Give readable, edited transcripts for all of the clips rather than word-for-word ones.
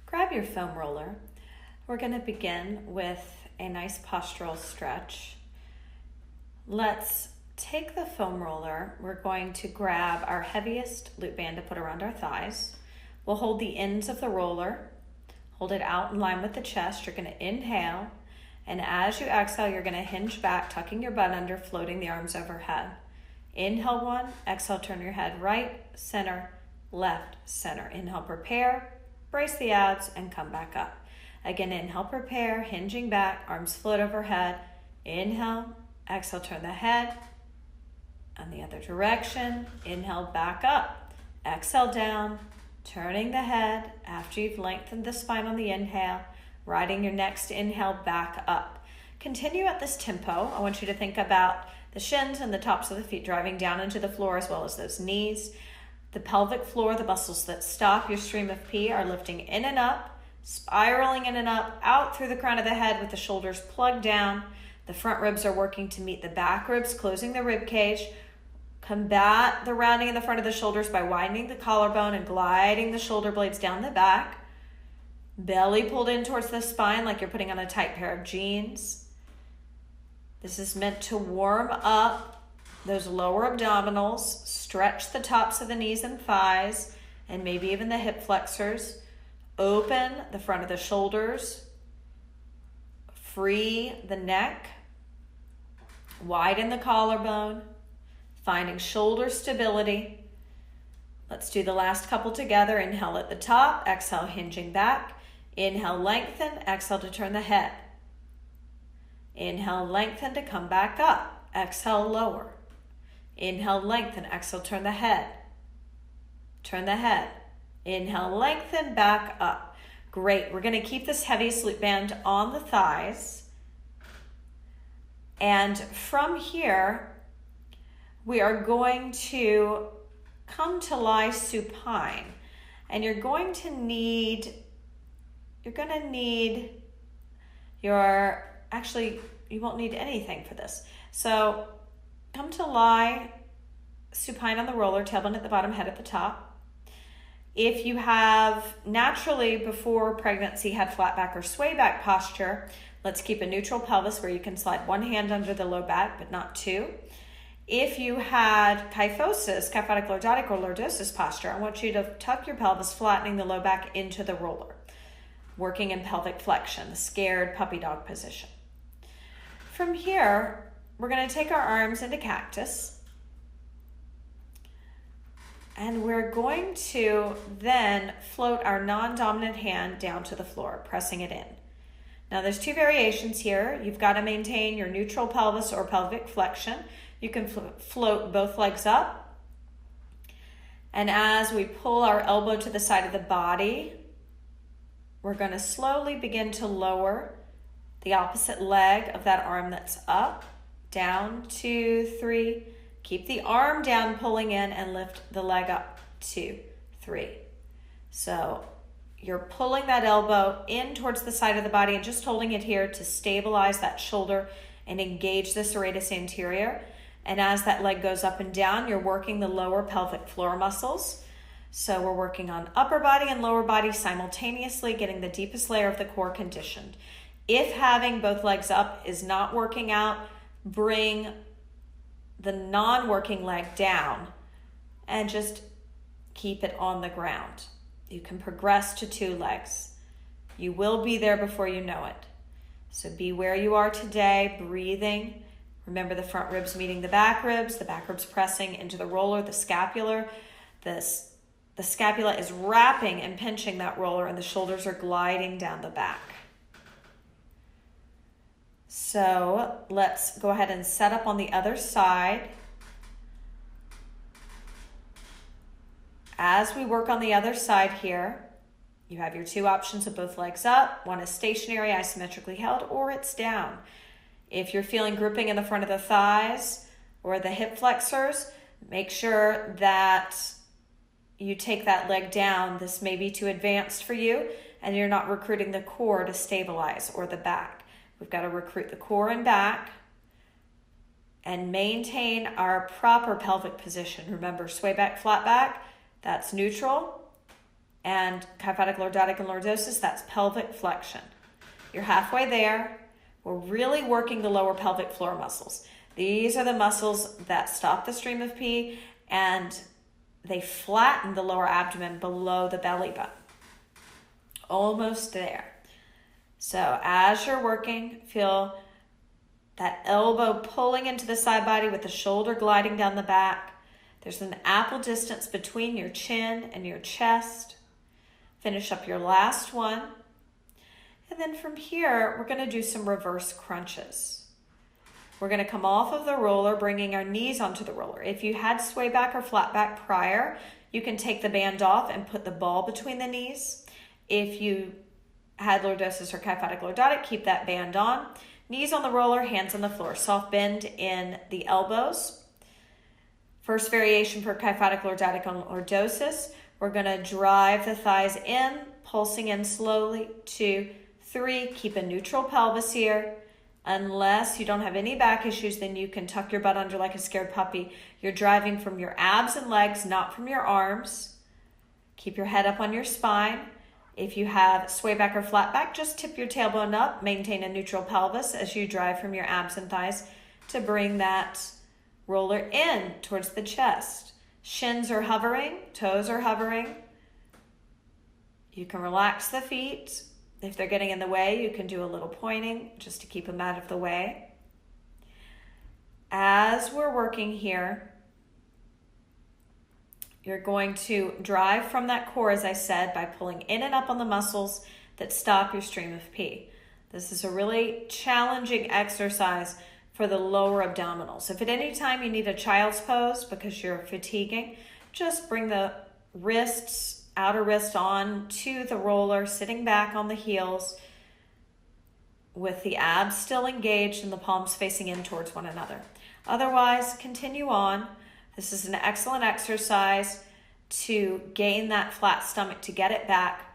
Grab your foam roller. We're going to begin with a nice postural stretch. Let's take the foam roller. We're going to grab our heaviest loop band to put around our thighs. We'll hold the ends of the roller, hold it out in line with the chest. You're going to inhale, and as you exhale, you're going to hinge back, tucking your butt under, floating the arms overhead. Inhale one, exhale, turn your head right, center, left, center. Inhale, prepare, brace the abs, and come back up. Again, inhale, prepare, hinging back, arms float overhead. Inhale, exhale, turn the head on the other direction. Inhale, back up, exhale, down, turning the head after you've lengthened the spine on the inhale, riding your next inhale back up. Continue at this tempo. I want you to think about the shins and the tops of the feet driving down into the floor, as well as those knees. The pelvic floor, the muscles that stop your stream of pee, are lifting in and up, spiraling in and up, out through the crown of the head with the shoulders plugged down. The front ribs are working to meet the back ribs, closing the rib cage. Combat the rounding in the front of the shoulders by widening the collarbone and gliding the shoulder blades down the back. Belly pulled in towards the spine like you're putting on a tight pair of jeans. This is meant to warm up those lower abdominals, stretch the tops of the knees and thighs, and maybe even the hip flexors. Open the front of the shoulders. Free the neck. Widen the collarbone. Finding shoulder stability. Let's do the last couple together. Inhale at the top, exhale, hinging back. Inhale, lengthen, exhale to turn the head. Inhale, lengthen to come back up. Exhale, lower. Inhale, lengthen, exhale, turn the head. Turn the head. Inhale, lengthen, back up. Great. We're going to keep this heaviest loop band on the thighs. And from here, we are going to come to lie supine. And you're going to need your, actually, you won't need anything for this. So come to lie supine on the roller, tailbone at the bottom, head at the top. If you have naturally before pregnancy had flat back or sway back posture, let's keep a neutral pelvis where you can slide one hand under the low back, but not two. If you had kyphosis, kyphotic lordotic or lordosis posture, I want you to tuck your pelvis, flattening the low back into the roller, working in pelvic flexion, the scared puppy dog position. From here, we're going to take our arms into cactus, and we're going to then float our non-dominant hand down to the floor, pressing it in. Now there's two variations here. You've got to maintain your neutral pelvis or pelvic flexion. You can float both legs up. And as we pull our elbow to the side of the body, we're going to slowly begin to lower the opposite leg of that arm that's up. Down, 2, 3. Keep the arm down, pulling in, and lift the leg up. 2, 3. So you're pulling that elbow in towards the side of the body and just holding it here to stabilize that shoulder and engage the serratus anterior. And as that leg goes up and down, you're working the lower pelvic floor muscles. So we're working on upper body and lower body simultaneously, getting the deepest layer of the core conditioned. If having both legs up is not working out, bring the non-working leg down and just keep it on the ground. You can progress to 2 legs. You will be there before you know it. So be where you are today, breathing. Remember the front ribs meeting the back ribs pressing into the roller, the scapular. The scapula is wrapping and pinching that roller, and the shoulders are gliding down the back. So let's go ahead and set up on the other side. As we work on the other side here, you have your 2 options of both legs up. One is stationary, isometrically held, or it's down. If you're feeling gripping in the front of the thighs or the hip flexors, make sure that you take that leg down. This may be too advanced for you, and you're not recruiting the core to stabilize, or the back. We've got to recruit the core and back and maintain our proper pelvic position. Remember, sway back, flat back, that's neutral. And kyphotic, lordotic, and lordosis, that's pelvic flexion. You're halfway there. We're really working the lower pelvic floor muscles. These are the muscles that stop the stream of pee and they flatten the lower abdomen below the belly button. Almost there. So as you're working, feel that elbow pulling into the side body with the shoulder gliding down the back. There's an apple distance between your chin and your chest. Finish up your last one. And then from here, we're going to do some reverse crunches. We're going to come off of the roller, bringing our knees onto the roller. If you had sway back or flat back prior, you can take the band off and put the ball between the knees. If you had lordosis or kyphotic lordotic, keep that band on. Knees on the roller, hands on the floor. Soft bend in the elbows. First variation for kyphotic lordotic and lordosis, we're going to drive the thighs in, pulsing in slowly. 2, 3, keep a neutral pelvis here. Unless you don't have any back issues, then you can tuck your butt under like a scared puppy. You're driving from your abs and legs, not from your arms. Keep your head up on your spine. If you have sway back or flat back, just tip your tailbone up. Maintain a neutral pelvis as you drive from your abs and thighs to bring that roller in towards the chest. Shins are hovering, toes are hovering. You can relax the feet. If they're getting in the way, you can do a little pointing just to keep them out of the way. As we're working here, you're going to drive from that core, as I said, by pulling in and up on the muscles that stop your stream of pee. This is a really challenging exercise for the lower abdominals. If at any time you need a child's pose because you're fatiguing, just bring the wrists, outer wrist on to the roller, sitting back on the heels with the abs still engaged and the palms facing in towards one another. Otherwise, continue on. This is an excellent exercise to gain that flat stomach, to get it back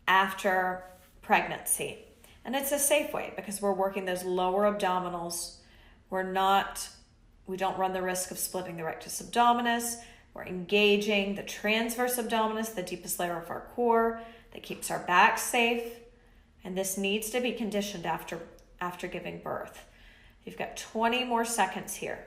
after pregnancy. And it's a safe way because we're working those lower abdominals. We don't run the risk of splitting the rectus abdominis. We're engaging the transverse abdominis, the deepest layer of our core that keeps our back safe. And this needs to be conditioned after giving birth. You've got 20 more seconds here.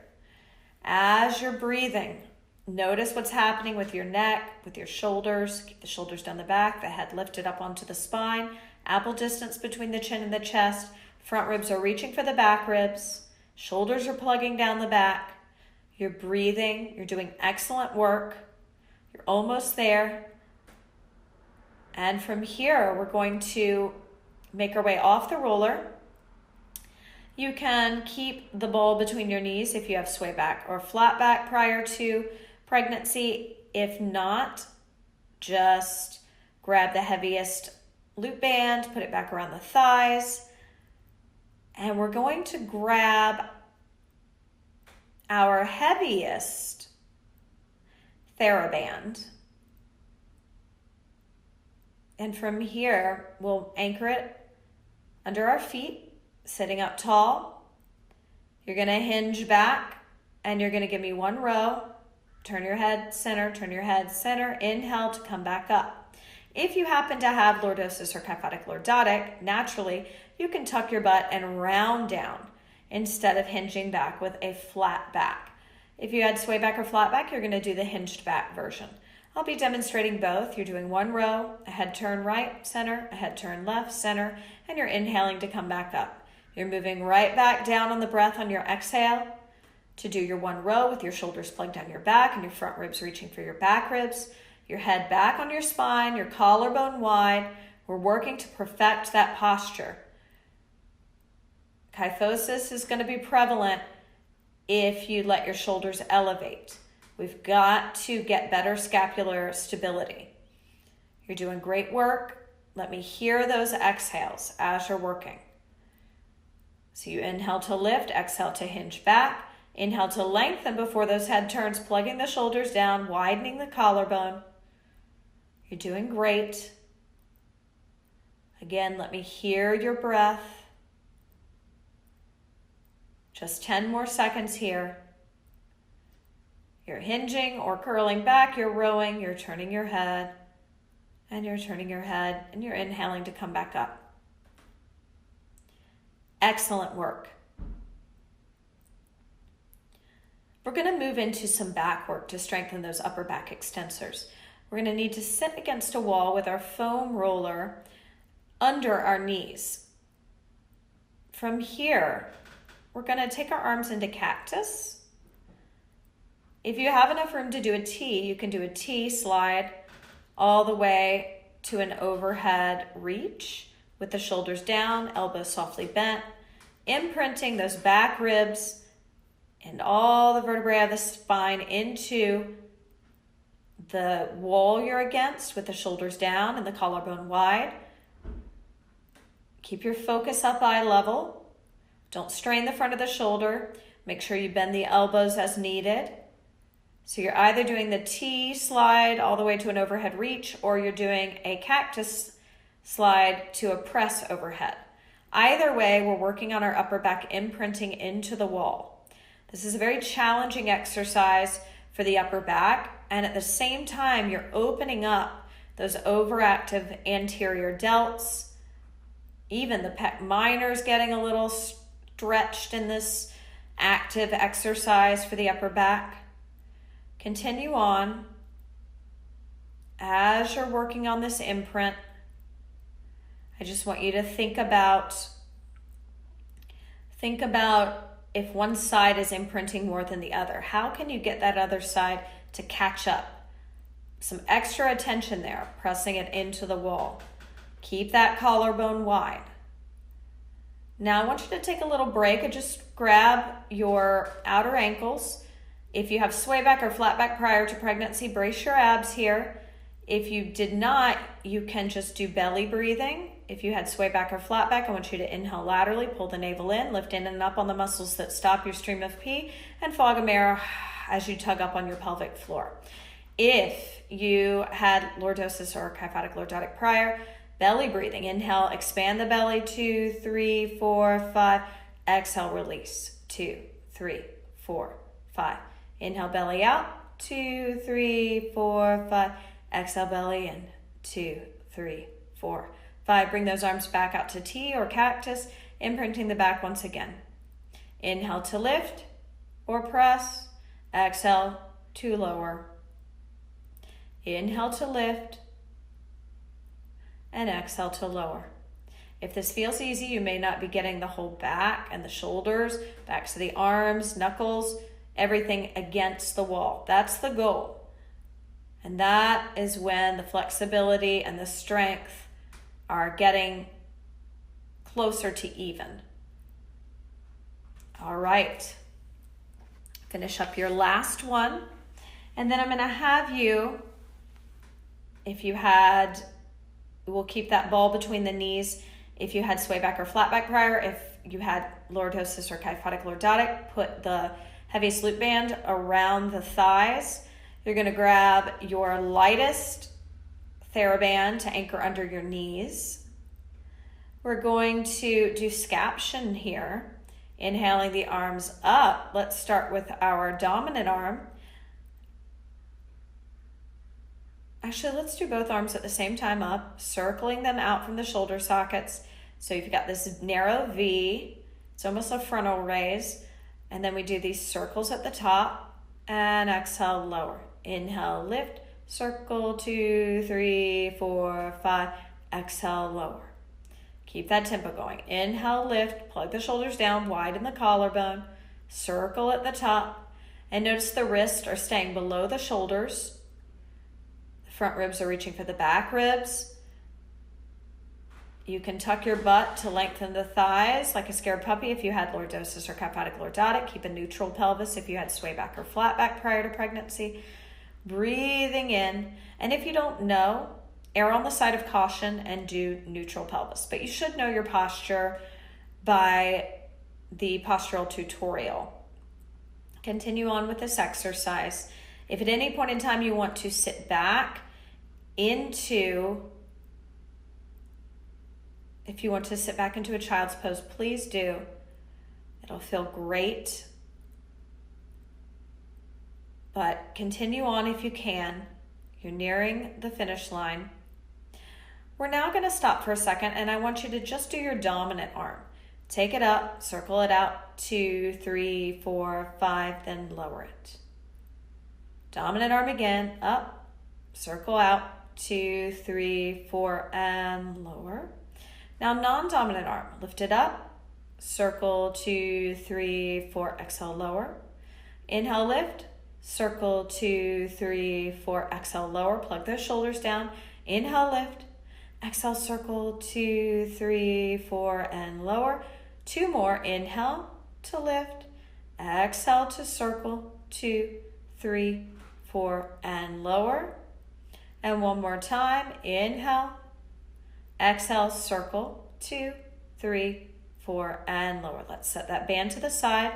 As you're breathing, notice what's happening with your neck, with your shoulders. Keep the shoulders down the back, the head lifted up onto the spine. Apple distance between the chin and the chest. Front ribs are reaching for the back ribs. Shoulders are plugging down the back. You're breathing. You're doing excellent work. You're almost there. And from here, we're going to make our way off the roller. You can keep the ball between your knees if you have sway back or flat back prior to pregnancy. If not, just grab the heaviest loop band, put it back around the thighs, and we're going to grab our heaviest Theraband. And from here, we'll anchor it under our feet, sitting up tall. You're going to hinge back, and you're going to give me one row. Turn your head center, turn your head center. Inhale to come back up. If you happen to have lordosis or kyphotic lordotic, naturally, you can tuck your butt and round down instead of hinging back with a flat back. If you had sway back or flat back, you're going to do the hinged back version. I'll be demonstrating both. You're doing one row, a head turn right, center, a head turn left, center, and you're inhaling to come back up. You're moving right back down on the breath on your exhale to do your one row with your shoulders plugged down your back and your front ribs reaching for your back ribs. Your head back on your spine, your collarbone wide. We're working to perfect that posture. Kyphosis is going to be prevalent if you let your shoulders elevate. We've got to get better scapular stability. You're doing great work. Let me hear those exhales as you're working. So you inhale to lift, exhale to hinge back. Inhale to lengthen before those head turns, plugging the shoulders down, widening the collarbone. You're doing great. Again, let me hear your breath. Just 10 more seconds here. You're hinging or curling back, you're rowing, you're turning your head. And you're turning your head and you're inhaling to come back up. Excellent work. We're going to move into some back work to strengthen those upper back extensors. We're going to need to sit against a wall with our foam roller under our knees. From here, we're going to take our arms into cactus. If you have enough room to do a T, you can do a T slide all the way to an overhead reach with the shoulders down, elbows softly bent, imprinting those back ribs and all the vertebrae of the spine into the wall you're against with the shoulders down and the collarbone wide. Keep your focus up eye level. Don't strain the front of the shoulder. Make sure you bend the elbows as needed. So you're either doing the T slide all the way to an overhead reach, or you're doing a cactus slide to a press overhead. Either way, we're working on our upper back imprinting into the wall. This is a very challenging exercise for the upper back, and at the same time, you're opening up those overactive anterior delts. Even the pec minors getting a little stretched in this active exercise for the upper back. Continue on. As you're working on this imprint, I just want you to think about if one side is imprinting more than the other. How can you get that other side to catch up? Some extra attention there, pressing it into the wall. Keep that collarbone wide. Now I want you to take a little break and just grab your outer ankles. If you have sway back or flat back prior to pregnancy, brace your abs here. If you did not, you can just do belly breathing. If you had sway back or flat back, I want you to inhale laterally, pull the navel in, lift in and up on the muscles that stop your stream of pee, and fog a mirror as you tug up on your pelvic floor. If you had lordosis or kyphotic lordotic prior, belly breathing. Inhale, expand the belly, 2, 3, 4, 5. Exhale, release, 2, 3, 4, 5. Inhale, belly out, 2, 3, 4, 5. Exhale, belly in, 2, 3, 4, 5. Bring those arms back out to T or cactus, imprinting the back once again. Inhale to lift or press. Exhale to lower. Inhale to lift and exhale to lower. If this feels easy, you may not be getting the whole back and the shoulders, backs of the arms, knuckles, everything against the wall. That's the goal. And that is when the flexibility and the strength are getting closer to even. All right. Finish up your last one. And then I'm going to have you, if you had, we'll keep that ball between the knees. If you had sway back or flat back prior, if you had lordosis or kyphotic lordotic, put the heaviest loop band around the thighs. You're going to grab your lightest Theraband to anchor under your knees. We're going to do scaption here. Inhaling the arms up. Let's start with our dominant arm. Actually, let's do both arms at the same time up, circling them out from the shoulder sockets. So you've got this narrow V. It's almost a frontal raise. And then we do these circles at the top and exhale, lower. Inhale, lift, circle, 2, 3, 4, 5. Exhale, lower. Keep that tempo going. Inhale, lift, plug the shoulders down, widen the collarbone, circle at the top, and notice the wrists are staying below the shoulders. The front ribs are reaching for the back ribs. You can tuck your butt to lengthen the thighs like a scared puppy if you had lordosis or kyphotic lordotic. Keep a neutral pelvis if you had sway back or flat back prior to pregnancy. Breathing in. And if you don't know, err on the side of caution and do neutral pelvis. But you should know your posture by the postural tutorial. Continue on with this exercise. If at any point in time you want to sit back into a child's pose, please do. It'll feel great. But continue on if you can. You're nearing the finish line. We're now going to stop for a second, and I want you to just do your dominant arm. Take it up, circle it out, 2, 3, 4, 5, then lower it. Dominant arm again, up, circle out, 2, 3, 4, and lower. Now non-dominant arm, lift it up, circle, 2, 3, 4, exhale, lower. Inhale, lift, circle, 2, 3, 4, exhale, lower. Plug those shoulders down. Inhale, lift, exhale, circle, 2, 3, 4, and lower. 2 more. Inhale to lift, exhale to circle, 2, 3, 4, and lower. And one more time. Inhale, exhale, circle, 2, 3, 4, and lower. Let's set that band to the side,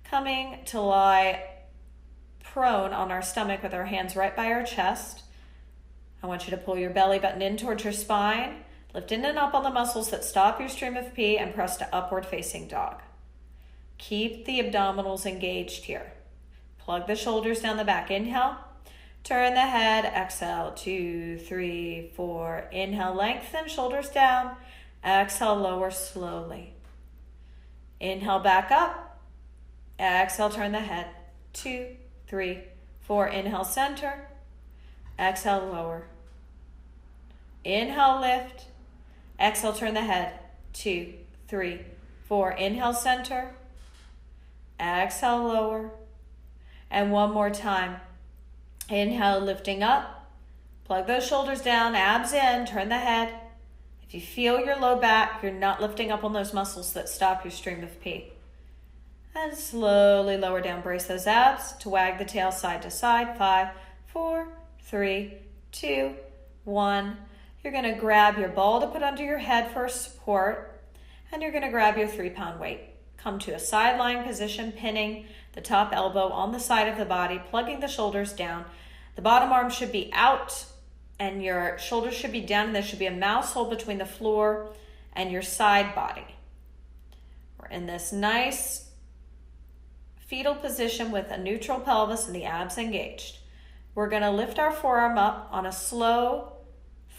coming to lie prone on our stomach with our hands right by our chest. I want you to pull your belly button in towards your spine, lift in and up on the muscles that stop your stream of pee, and press to upward facing dog. Keep the abdominals engaged here. Plug the shoulders down the back. Inhale, turn the head, exhale, 2, 3, 4. Inhale, lengthen, shoulders down. Exhale, lower slowly. Inhale, back up. Exhale, turn the head, 2, 3, 4. Inhale, center. Exhale, lower. Inhale, lift. Exhale, turn the head, 2, 3, 4. Inhale, center. Exhale, lower. And one more time. Inhale, lifting up. Plug those shoulders down, abs in, turn the head. If you feel your low back, you're not lifting up on those muscles that stop your stream of pee. And slowly lower down, brace those abs to wag the tail side to side. 5, 4, 3, 2, 1. You're going to grab your ball to put under your head for support, and you're going to grab your 3-pound weight. Come to a side lying position, pinning the top elbow on the side of the body, plugging the shoulders down. The bottom arm should be out, and your shoulders should be down, and there should be a mouse hole between the floor and your side body. We're in this nice fetal position with a neutral pelvis and the abs engaged. We're going to lift our forearm up on a slow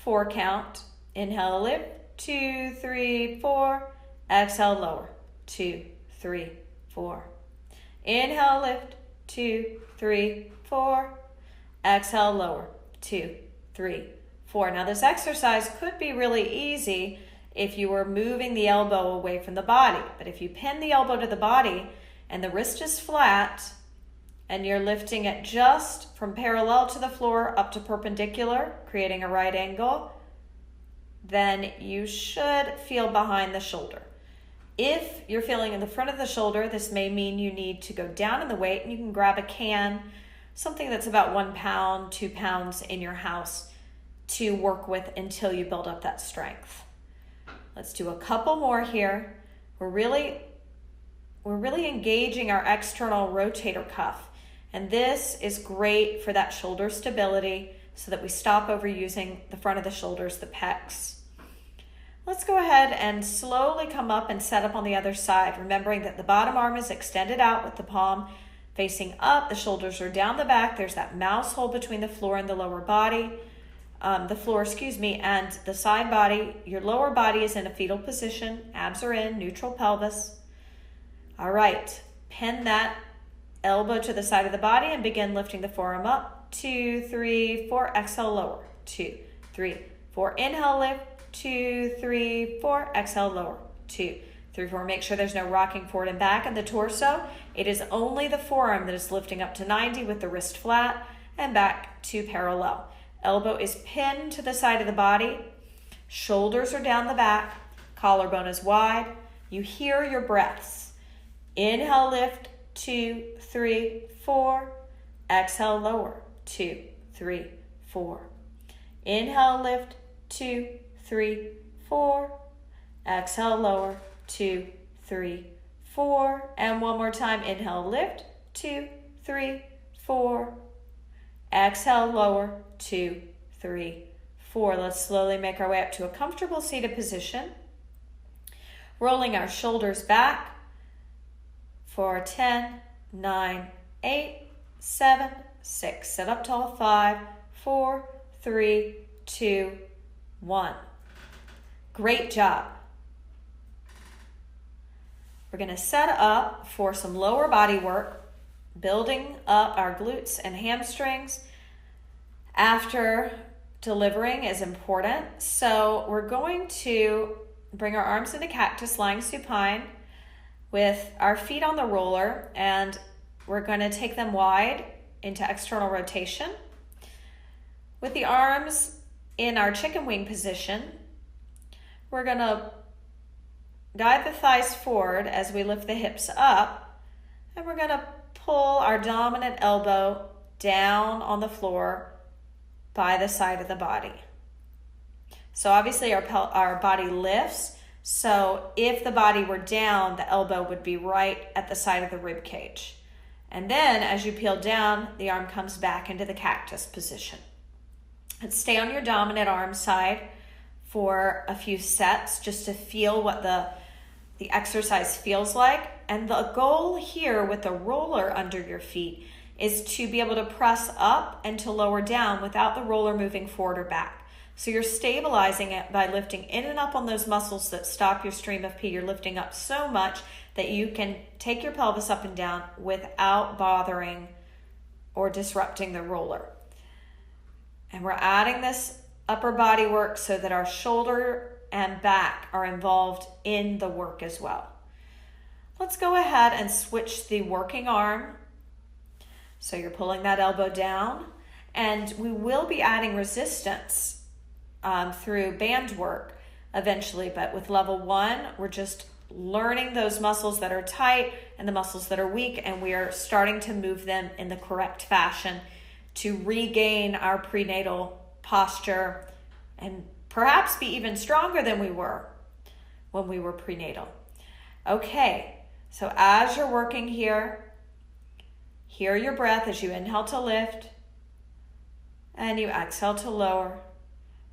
4 count. Inhale, lift, 2, 3, 4. Exhale, lower, 2, 3, 4. Inhale, lift, 2, 3, 4. Exhale, lower, 2, 3, 4. Now this exercise could be really easy if you were moving the elbow away from the body. But if you pin the elbow to the body and the wrist is flat and you're lifting it just from parallel to the floor up to perpendicular, creating a right angle, then you should feel behind the shoulder. If you're feeling in the front of the shoulder, this may mean you need to go down in the weight, and you can grab a can, something that's about 1 pound, 2 pounds in your house to work with until you build up that strength. Let's do a couple more here. We're really engaging our external rotator cuff, and this is great for that shoulder stability so that we stop overusing the front of the shoulders, the pecs. Let's go ahead and slowly come up and set up on the other side, remembering that the bottom arm is extended out with the palm facing up. The shoulders are down the back. There's that mouse hole between the floor and the lower body. And the side body. Your lower body is in a fetal position. Abs are in, neutral pelvis. All right, pin that elbow to the side of the body and begin lifting the forearm up. 2, 3, 4. Exhale, lower. 2, 3, 4. Inhale, lift. 2, 3, 4. Exhale, lower. 2, 3, 4. Make sure there's no rocking forward and back in the torso. It is only the forearm that is lifting up to 90 with the wrist flat and back to parallel. Elbow is pinned to the side of the body. Shoulders are down the back. Collarbone is wide. You hear your breaths. Inhale, lift. 2, 3, 4. Exhale, lower. 2, 3, 4. Inhale, lift. 2, 3, 4. Exhale, lower. 2, 3, 4. And one more time. Inhale, lift. 2, 3, 4. Exhale, lower. 2, 3, 4. Let's slowly make our way up to a comfortable seated position. Rolling our shoulders back for 10, 9, 8, 7, 6. Sit up tall. 5, 4, 3, 2, 1. Great job. We're going to set up for some lower body work, building up our glutes and hamstrings after delivering is important. So we're going to bring our arms into cactus, lying supine with our feet on the roller, and we're going to take them wide into external rotation. With the arms in our chicken wing position, we're going to guide the thighs forward as we lift the hips up, and we're going to pull our dominant elbow down on the floor by the side of the body. So obviously our body lifts, so if the body were down, the elbow would be right at the side of the rib cage. And then as you peel down, the arm comes back into the cactus position. And stay on your dominant arm side for a few sets just to feel what the exercise feels like. And the goal here with the roller under your feet is to be able to press up and to lower down without the roller moving forward or back. So you're stabilizing it by lifting in and up on those muscles that stop your stream of pee. You're lifting up so much that you can take your pelvis up and down without bothering or disrupting the roller. And we're adding this upper body work so that our shoulder and back are involved in the work as well. Let's go ahead and switch the working arm. So you're pulling that elbow down, and we will be adding resistance through band work eventually, but with level 1, we're just learning those muscles that are tight and the muscles that are weak, and we are starting to move them in the correct fashion to regain our prenatal posture and perhaps be even stronger than we were when we were prenatal. Okay, so as you're working here, hear your breath as you inhale to lift and you exhale to lower.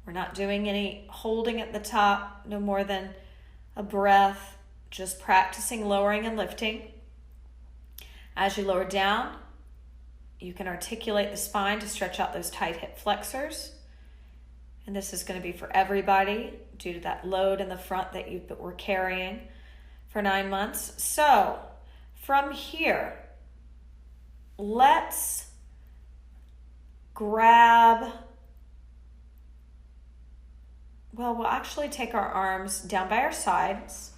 We're not doing any holding at the top, no more than a breath, just practicing lowering and lifting. As you lower down, you can articulate the spine to stretch out those tight hip flexors. And this is going to be for everybody due to that load in the front that you were carrying for 9 months. So from here, let's grab, we'll actually take our arms down by our sides.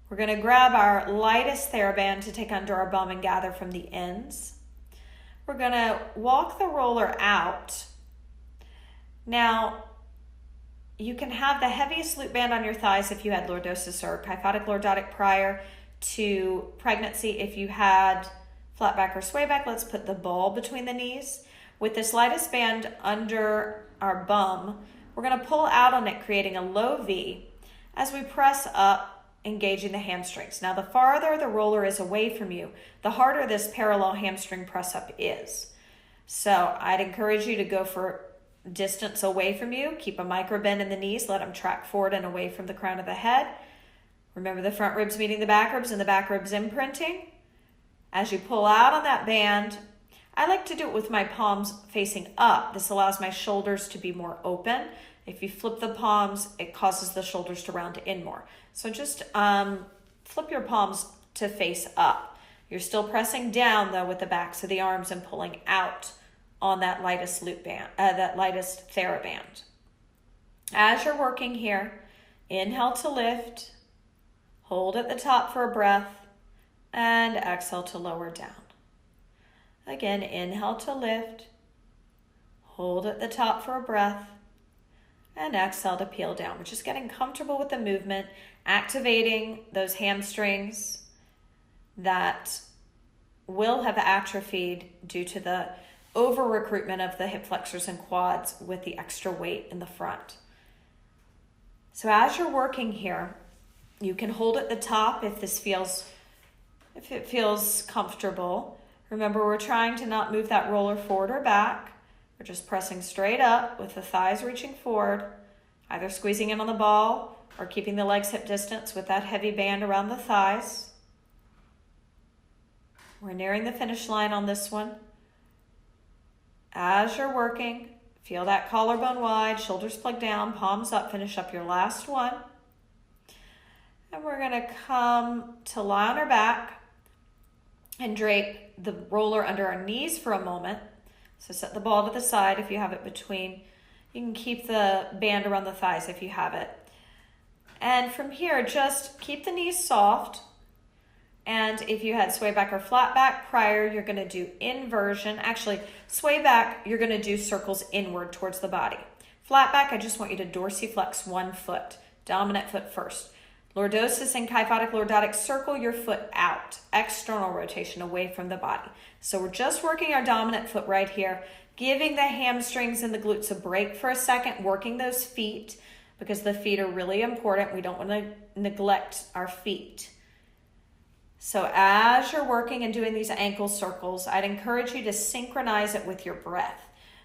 We're going to grab our lightest Theraband to take under our bum and gather from the ends. We're going to walk the roller out. Now, you can have the heaviest loop band on your thighs if you had lordosis or kyphotic lordotic prior to pregnancy. If you had flat back or sway back, let's put the ball between the knees. With this lightest band under our bum, we're going to pull out on it, creating a low V as we press up, engaging the hamstrings. Now, the farther the roller is away from you, the harder this parallel hamstring press up is. So I'd encourage you to go for distance away from you. Keep a micro bend in the knees. Let them track forward and away from the crown of the head. Remember the front ribs meeting the back ribs and the back ribs imprinting. As you pull out on that band, I like to do it with my palms facing up. This allows my shoulders to be more open. If you flip the palms, it causes the shoulders to round in more. So just flip your palms to face up. You're still pressing down though with the backs of the arms and pulling out on that lightest loop band, that lightest Theraband. As you're working here, inhale to lift, hold at the top for a breath, and exhale to lower down. Again, inhale to lift, hold at the top for a breath, and exhale to peel down. We're just getting comfortable with the movement, activating those hamstrings that will have atrophied due to the over recruitment of the hip flexors and quads with the extra weight in the front. So as you're working here, you can hold at the top if it feels comfortable. Remember, we're trying to not move that roller forward or back. We're just pressing straight up with the thighs reaching forward, either squeezing in on the ball or keeping the legs hip distance with that heavy band around the thighs. We're nearing the finish line on this one. As you're working, Feel that collarbone wide, shoulders plugged down, palms up. Finish up your last one. And we're going to come to lie on our back and drape the roller under our knees for a moment. So set the ball to the side if you have it between. You can keep the band around the thighs if you have it. And from here, just keep the knees soft. And if you had sway back or flat back prior, you're going to do inversion. Actually, sway back, you're going to do circles inward towards the body. Flat back, I just want you to dorsiflex one foot, dominant foot first. Lordosis and kyphotic, lordotic, circle your foot out, external rotation away from the body. So we're just working our dominant foot right here, giving the hamstrings and the glutes a break for a second, working those feet because the feet are really important. We don't want to neglect our feet. So as you're working and doing these ankle circles, I'd encourage you to synchronize it with your breath.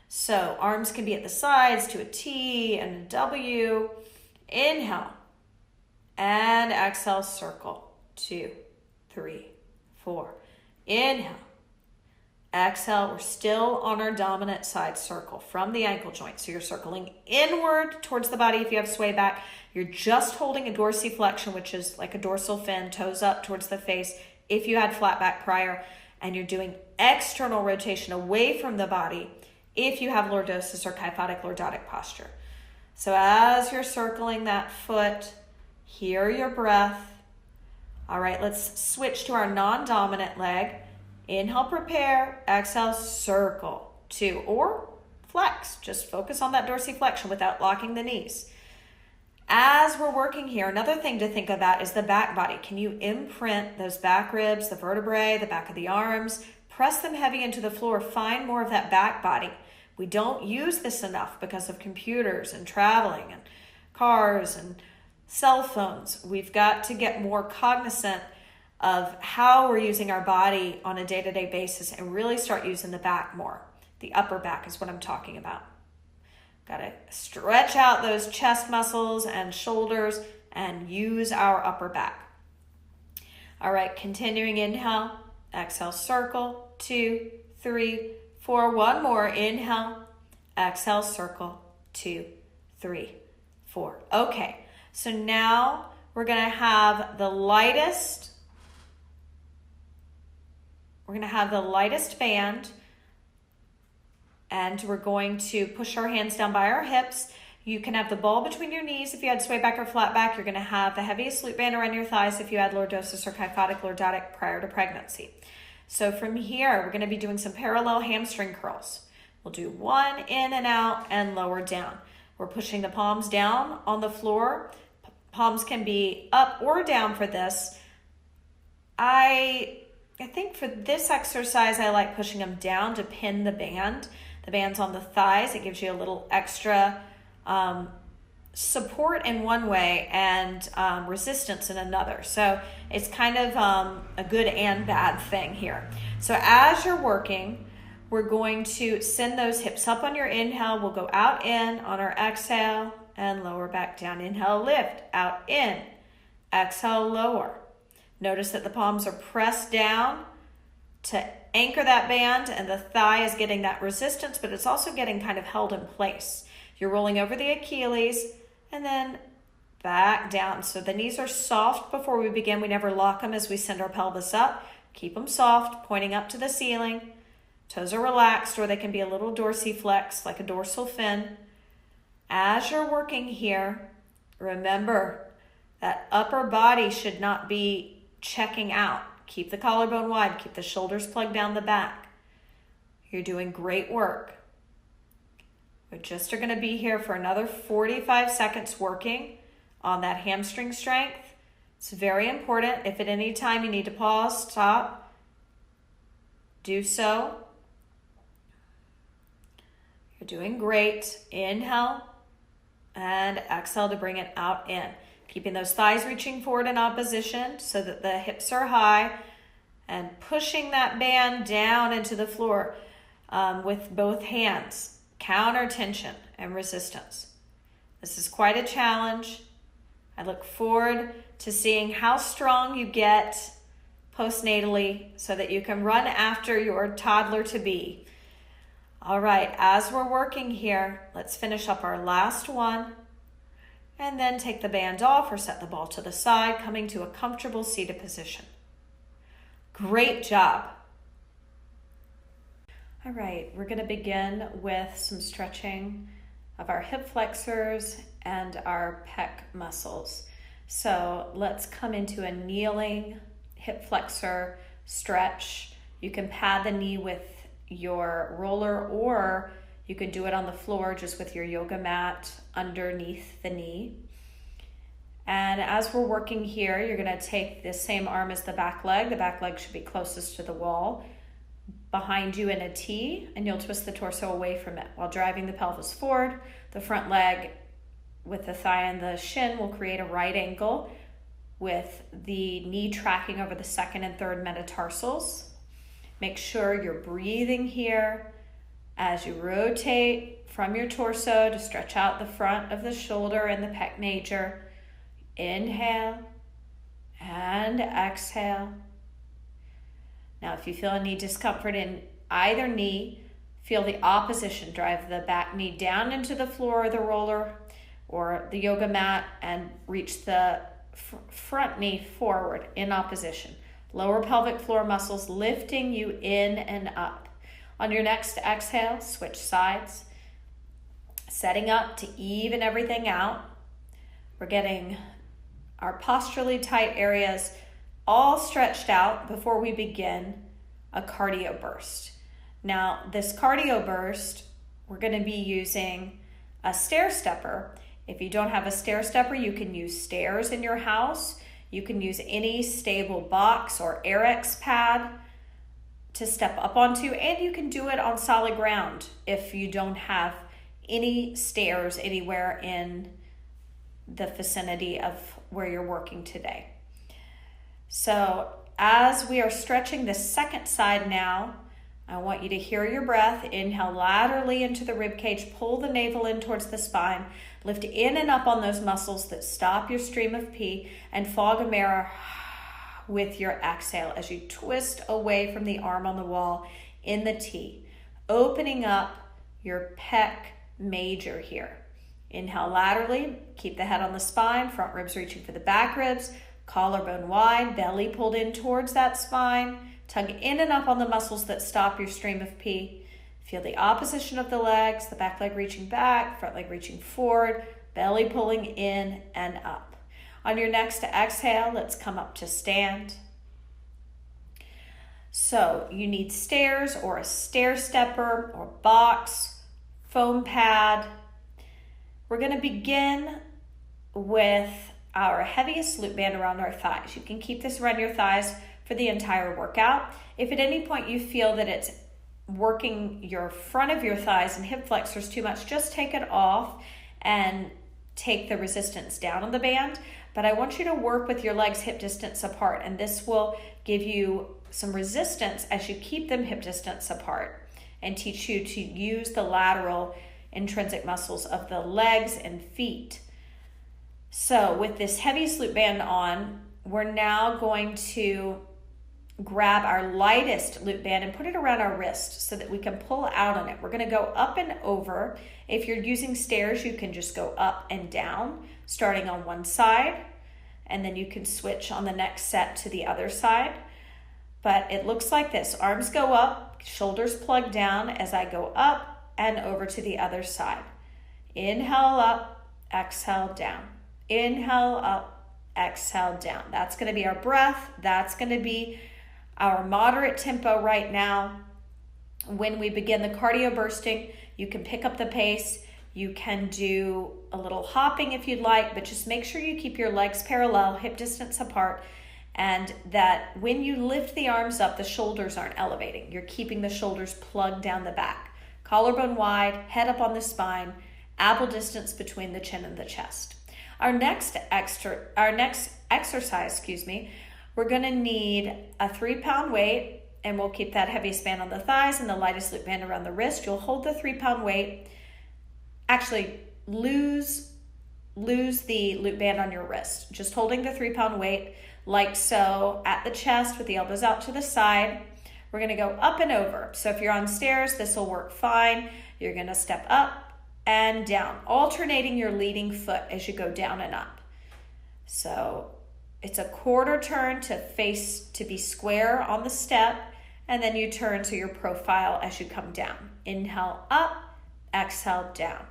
So arms can be at the sides to a T and a W. Inhale and exhale, circle. 2, 3, 4. Inhale. Exhale, we're still on our dominant side circle from the ankle joint. So you're circling inward towards the body if you have sway back. You're just holding a dorsiflexion, which is like a dorsal fin, toes up towards the face if you had flat back prior. And you're doing external rotation away from the body if you have lordosis or kyphotic lordotic posture. So as you're circling that foot, hear your breath. All right, let's switch to our non-dominant leg. Inhale, prepare. Exhale, circle. 2 or flex. Just focus on that dorsiflexion without locking the knees. As we're working here, another thing to think about is the back body. Can you imprint those back ribs, the vertebrae, the back of the arms? Press them heavy into the floor. Find more of that back body. We don't use this enough because of computers and traveling and cars and cell phones. We've got to get more cognizant of how we're using our body on a day-to-day basis and really start using the back more. The upper back is what I'm talking about. Got to stretch out those chest muscles and shoulders and use our upper back. All right, continuing inhale, exhale, circle. 2, 3, 4. One more. Inhale, exhale, circle. 2, 3, 4. Okay, so now we're going to have the lightest band, and we're going to push our hands down by our hips. You can have the ball between your knees if you had sway back or flat back. You're going to have the heaviest loop band around your thighs if you had lordosis or kyphotic lordotic prior to pregnancy. So from here, we're going to be doing some parallel hamstring curls. We'll do one in and out and lower down. We're pushing the palms down on the floor. Palms can be up or down for this. I think for this exercise, I like pushing them down to pin the band. The band's on the thighs. It gives you a little extra support in one way and resistance in another. So it's kind of a good and bad thing here. So as you're working, we're going to send those hips up on your inhale. We'll go out in on our exhale and lower back down. Inhale, lift, out in. Exhale, lower. Notice that the palms are pressed down to anchor that band, and the thigh is getting that resistance, but it's also getting kind of held in place. You're rolling over the Achilles and then back down. So the knees are soft before we begin. We never lock them as we send our pelvis up. Keep them soft, pointing up to the ceiling. Toes are relaxed, or they can be a little dorsiflex, like a dorsal fin. As you're working here, remember that upper body should not be checking out. Keep the collarbone wide. Keep the shoulders plugged down the back. You're doing great work. We just are going to be here for another 45 seconds working on that hamstring strength. It's very important. If at any time you need to pause, stop, do so. You're doing great. Inhale and exhale to bring it out in. Keeping those thighs reaching forward in opposition so that the hips are high, and pushing that band down into the floor with both hands. Counter tension and resistance. This is quite a challenge. I look forward to seeing how strong you get postnatally so that you can run after your toddler to be. All right, as we're working here, let's finish up our last one and then take the band off or set the ball to the side, coming to a comfortable seated position. Great job. All right, we're going to begin with some stretching of our hip flexors and our pec muscles. So let's come into a kneeling hip flexor stretch. You can pad the knee with your roller, or you could do it on the floor just with your yoga mat underneath the knee. And as we're working here, you're going to take the same arm as the back leg. The back leg should be closest to the wall, behind you in a T, and you'll twist the torso away from it while driving the pelvis forward. The front leg with the thigh and the shin will create a right angle with the knee tracking over the second and third metatarsals. Make sure you're breathing here as you rotate from your torso to stretch out the front of the shoulder and the pec major. Inhale and exhale. Now, if you feel any discomfort in either knee, feel the opposition. Drive the back knee down into the floor or the roller or the yoga mat and reach the front knee forward in opposition. Lower pelvic floor muscles lifting you in and up. On your next exhale, switch sides, setting up to even everything out. We're getting our posturally tight areas all stretched out before we begin a cardio burst. Now, this cardio burst, we're going to be using a stair stepper. If you don't have a stair stepper, you can use stairs in your house. You can use any stable box or Airex pad to step up onto, and you can do it on solid ground if you don't have any stairs anywhere in the vicinity of where you're working today. So as we are stretching the second side now, I want you to hear your breath. Inhale laterally into the rib cage, pull the navel in towards the spine, lift in and up on those muscles that stop your stream of pee, and fog a mirror with your exhale as you twist away from the arm on the wall in the T, opening up your pec major here. Inhale laterally, keep the head on the spine, front ribs reaching for the back ribs, collarbone wide, belly pulled in towards that spine, tug in and up on the muscles that stop your stream of pee. Feel the opposition of the legs, the back leg reaching back, front leg reaching forward, belly pulling in and up. On your next exhale, let's come up to stand. So you need stairs or a stair stepper or box, foam pad. We're going to begin with our heaviest loop band around our thighs. You can keep this around your thighs for the entire workout. If at any point you feel that it's working your front of your thighs and hip flexors too much, just take it off and take the resistance down on the band. But I want you to work with your legs hip distance apart, and this will give you some resistance as you keep them hip distance apart and teach you to use the lateral intrinsic muscles of the legs and feet. So with this heaviest loop band on, we're now going to grab our lightest loop band and put it around our wrist so that we can pull out on it. We're going to go up and over. If you're using stairs, you can just go up and down, starting on one side, and then you can switch on the next set to the other side. But it looks like this. Arms go up, shoulders plug down as I go up and over to the other side. Inhale up, exhale down. Inhale up, exhale down. That's going to be our breath. That's going to be our moderate tempo right now. When we begin the cardio bursting, you can pick up the pace. You can do a little hopping if you'd like, but just make sure you keep your legs parallel, hip distance apart, and that when you lift the arms up, the shoulders aren't elevating. You're keeping the shoulders plugged down the back. Collarbone wide, head up on the spine, ample distance between the chin and the chest. Our next exercise, we're going to need a 3-pound weight, and we'll keep that heaviest band on the thighs and the lightest loop band around the wrist. You'll hold the 3-pound weight. Actually, lose the loop band on your wrist. Just holding the 3-pound weight like so at the chest with the elbows out to the side. we're gonna go up and over. So if you're on stairs, this will work fine. You're gonna step up and down, alternating your leading foot as you go down and up. So it's a quarter turn to be square on the step, and then you turn to your profile as you come down. Inhale up, exhale down.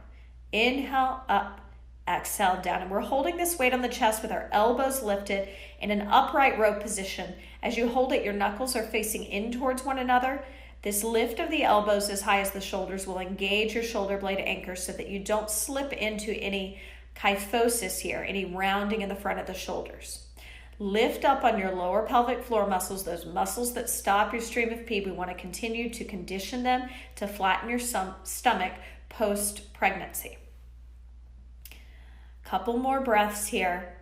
Inhale up, exhale down. And we're holding this weight on the chest with our elbows lifted in an upright row position. As you hold it, your knuckles are facing in towards one another. This lift of the elbows as high as the shoulders will engage your shoulder blade anchors so that you don't slip into any kyphosis here, any rounding in the front of the shoulders. Lift up on your lower pelvic floor muscles, those muscles that stop your stream of pee. We want to continue to condition them to flatten your stomach post-pregnancy. Couple more breaths here,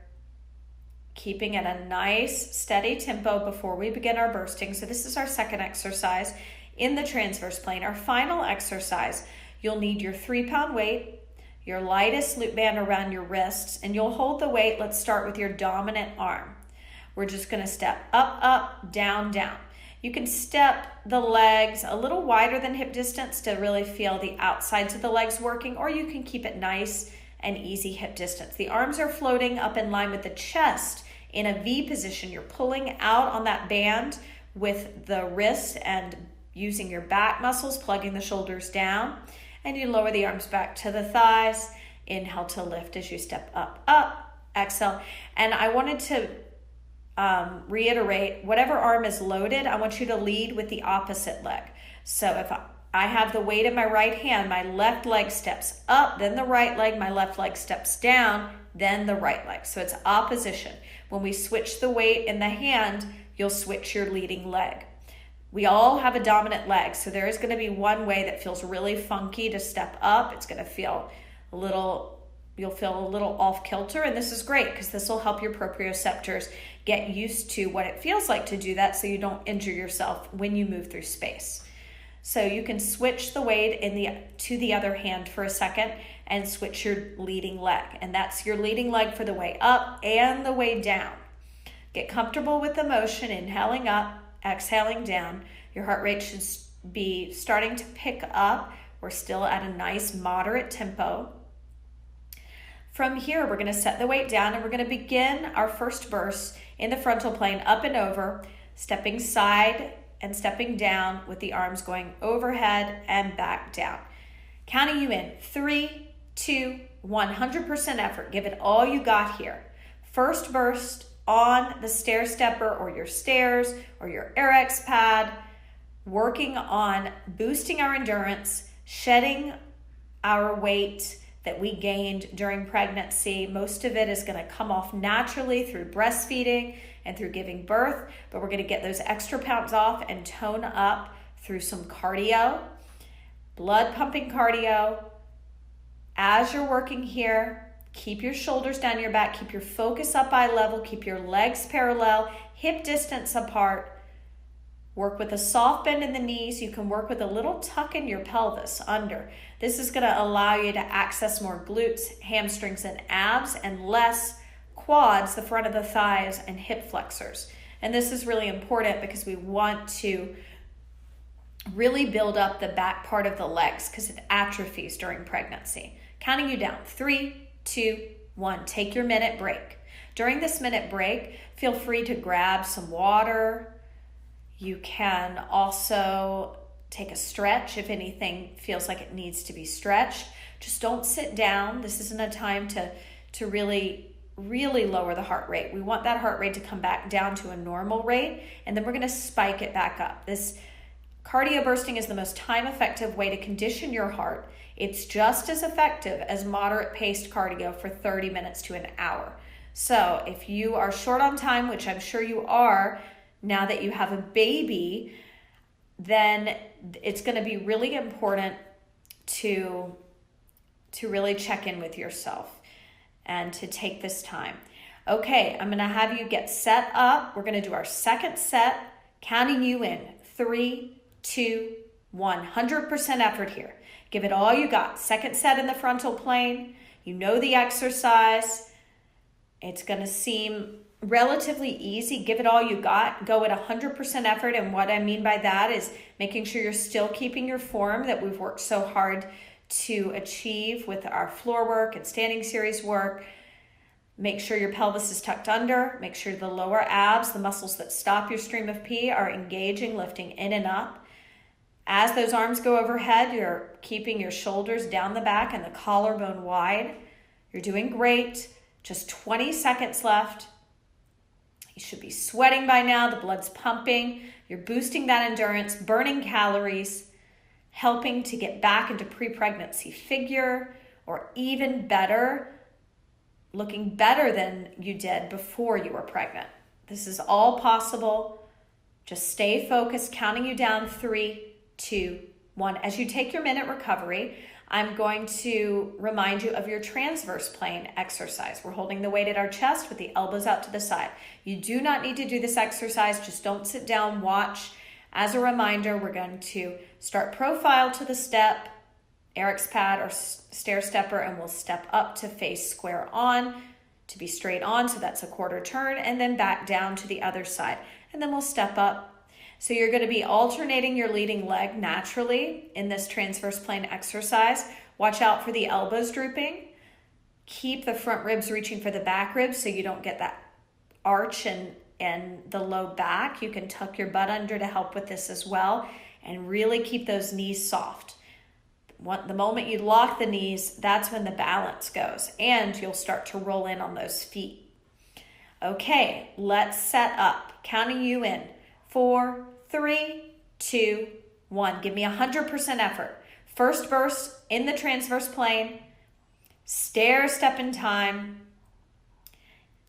keeping at a nice steady tempo before we begin our bursting. So this is our second exercise in the transverse plane. Our final exercise, you'll need your 3-pound weight, your lightest loop band around your wrists, and you'll hold the weight. Let's start with your dominant arm. We're just going to step up, up, down, down. You can step the legs a little wider than hip distance to really feel the outsides of the legs working, or you can keep it nice and easy hip distance. The arms are floating up in line with the chest in a V position. You're pulling out on that band with the wrist and using your back muscles, plugging the shoulders down, and you lower the arms back to the thighs. Inhale to lift as you step up, up, exhale. And I wanted to reiterate, whatever arm is loaded, I want you to lead with the opposite leg. So if I have the weight in my right hand, my left leg steps up, then the right leg, my left leg steps down, then the right leg. So it's opposition. When we switch the weight in the hand, you'll switch your leading leg. We all have a dominant leg, so there is going to be one way that feels really funky to step up. It's going to feel you'll feel a little off kilter, and this is great because this will help your proprioceptors get used to what it feels like to do that so you don't injure yourself when you move through space. So you can switch the weight to the other hand for a second and switch your leading leg. And that's your leading leg for the way up and the way down. Get comfortable with the motion, inhaling up, exhaling down. Your heart rate should be starting to pick up. We're still at a nice moderate tempo. From here, we're going to set the weight down and we're going to begin our first burst in the frontal plane, up and over, stepping side and stepping down with the arms going overhead and back down. Counting you in, 3, 2, 100% effort. Give it all you got here. First burst on the stair stepper or your stairs or your RX pad, working on boosting our endurance, shedding our weight that we gained during pregnancy. Most of it is going to come off naturally through breastfeeding and through giving birth, but we're going to get those extra pounds off and tone up through some cardio, blood pumping cardio. As you're working here, keep your shoulders down your back, keep your focus up eye level, keep your legs parallel, hip distance apart. Work with a soft bend in the knees. You can work with a little tuck in your pelvis under. This is going to allow you to access more glutes, hamstrings, and abs, and less quads, the front of the thighs, and hip flexors. And this is really important because we want to really build up the back part of the legs because it atrophies during pregnancy. Counting you down, 3, 2, 1. Take your minute break. During this minute break, feel free to grab some water. You can also take a stretch if anything feels like it needs to be stretched. Just don't sit down. This isn't a time to really lower the heart rate. We want that heart rate to come back down to a normal rate, and then we're going to spike it back up. This cardio bursting is the most time-effective way to condition your heart. It's just as effective as moderate-paced cardio for 30 minutes to an hour. So if you are short on time, which I'm sure you are, now that you have a baby, then it's going to be really important to really check in with yourself and to take this time. Okay, I'm going to have you get set up. We're going to do our second set, counting you in, 3, 2, 1. 100% effort here. Give it all you got. Second set in the frontal plane. You know the exercise. It's going to seem relatively easy. Give it all you got. Go at 100% effort. And what I mean by that is making sure you're still keeping your form that we've worked so hard to achieve with our floor work and standing series work. Make sure your pelvis is tucked under. Make sure the lower abs, the muscles that stop your stream of pee, are engaging, lifting in and up. As those arms go overhead, you're keeping your shoulders down the back and the collarbone wide. You're doing great. Just 20 seconds left. You should be sweating by now. The blood's pumping. You're boosting that endurance, burning calories, helping to get back into pre-pregnancy figure, or even better, looking better than you did before you were pregnant. This is all possible. Just stay focused, counting you down. 3, 2, 1. As you take your minute recovery, I'm going to remind you of your transverse plane exercise. We're holding the weight at our chest with the elbows out to the side. You do not need to do this exercise. Just don't sit down, watch. As a reminder, we're going to start profile to the step, Eric's pad or stair stepper, and we'll step up to face square on, to be straight on, so that's a quarter turn, and then back down to the other side. And then we'll step up. So you're going to be alternating your leading leg naturally in this transverse plane exercise. Watch out for the elbows drooping. Keep the front ribs reaching for the back ribs so you don't get that arch and the low back. You can tuck your butt under to help with this as well, and really keep those knees soft. The moment you lock the knees, that's when the balance goes, and you'll start to roll in on those feet. Okay, let's set up. Counting you in. 4, 3, 2, 1. Give me 100% effort. First verse in the transverse plane. Stair step in time.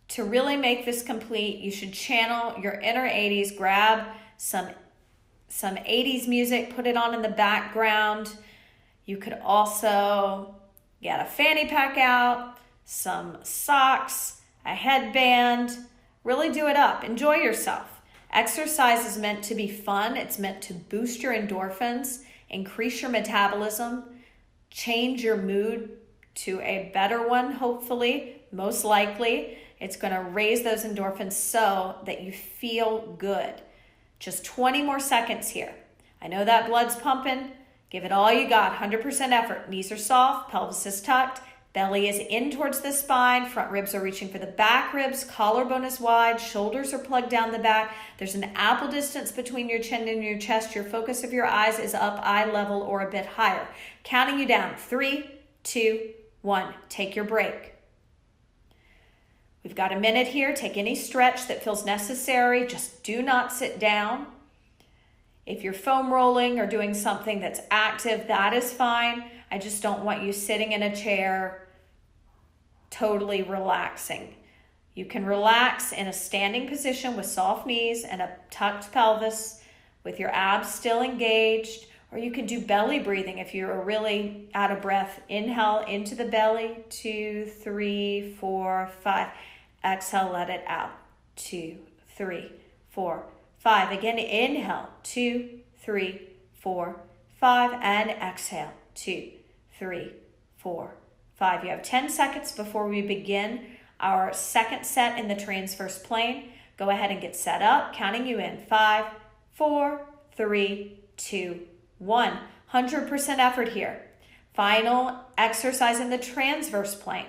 To really make this complete, you should channel your inner 80s. Grab some 80s music, put it on in the background. You could also get a fanny pack out, some socks, a headband. Really do it up. Enjoy yourself. Exercise is meant to be fun. It's meant to boost your endorphins, increase your metabolism, change your mood to a better one, hopefully, most likely. It's going to raise those endorphins so that you feel good. Just 20 more seconds here. I know that blood's pumping. Give it all you got, 100% effort. Knees are soft, pelvis is tucked, belly is in towards the spine, front ribs are reaching for the back ribs, collarbone is wide, shoulders are plugged down the back. There's an apple distance between your chin and your chest. Your focus of your eyes is up eye level or a bit higher. Counting you down, 3, 2, 1. Take your break. We've got a minute here. Take any stretch that feels necessary. Just do not sit down. If you're foam rolling or doing something that's active, that is fine. I just don't want you sitting in a chair, totally relaxing. You can relax in a standing position with soft knees and a tucked pelvis with your abs still engaged, or you can do belly breathing if you're really out of breath. Inhale into the belly, 2, 3, 4, 5. Exhale, let it out, 2, 3, 4, 5. Again, inhale, 2, 3, 4, 5, and exhale, 2, 3, 4, 5. You have 10 seconds before we begin our second set in the transverse plane. Go ahead and get set up, counting you in. 5, 4, 3, 2, 1. 100% effort here. Final exercise in the transverse plane.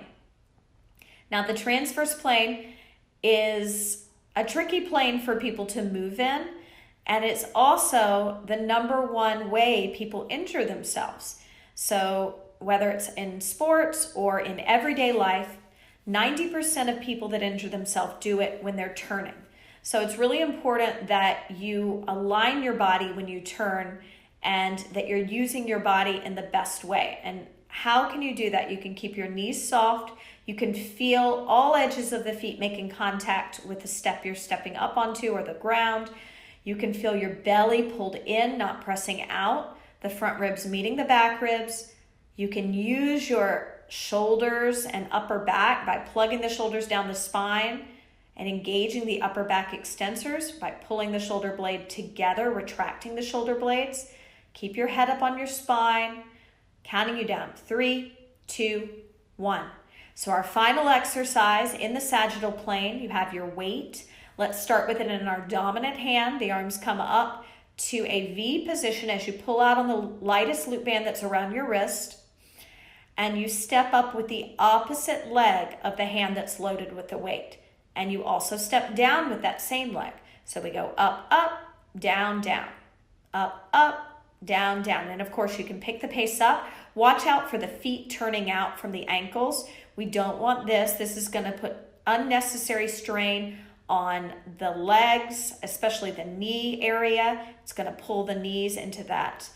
Now, the transverse plane is a tricky plane for people to move in, and it's also the #1 way people injure themselves. So whether it's in sports or in everyday life, 90% of people that injure themselves do it when they're turning. So it's really important that you align your body when you turn and that you're using your body in the best way. And how can you do that? You can keep your knees soft. You can feel all edges of the feet making contact with the step you're stepping up onto or the ground. You can feel your belly pulled in, not pressing out. The front ribs meeting the back ribs. You can use your shoulders and upper back by plugging the shoulders down the spine and engaging the upper back extensors by pulling the shoulder blade together, retracting the shoulder blades. Keep your head up on your spine, counting you down. 3, 2, 1. So our final exercise in the sagittal plane, you have your weight. Let's start with it in our dominant hand. The arms come up to a V position as you pull out on the lightest loop band that's around your wrist. And you step up with the opposite leg of the hand that's loaded with the weight. And you also step down with that same leg. So we go up, up, down, down, up, up, down, down. And of course you can pick the pace up. Watch out for the feet turning out from the ankles. We don't want this. This is going to put unnecessary strain on the legs, especially the knee area. It's going to pull the knees into that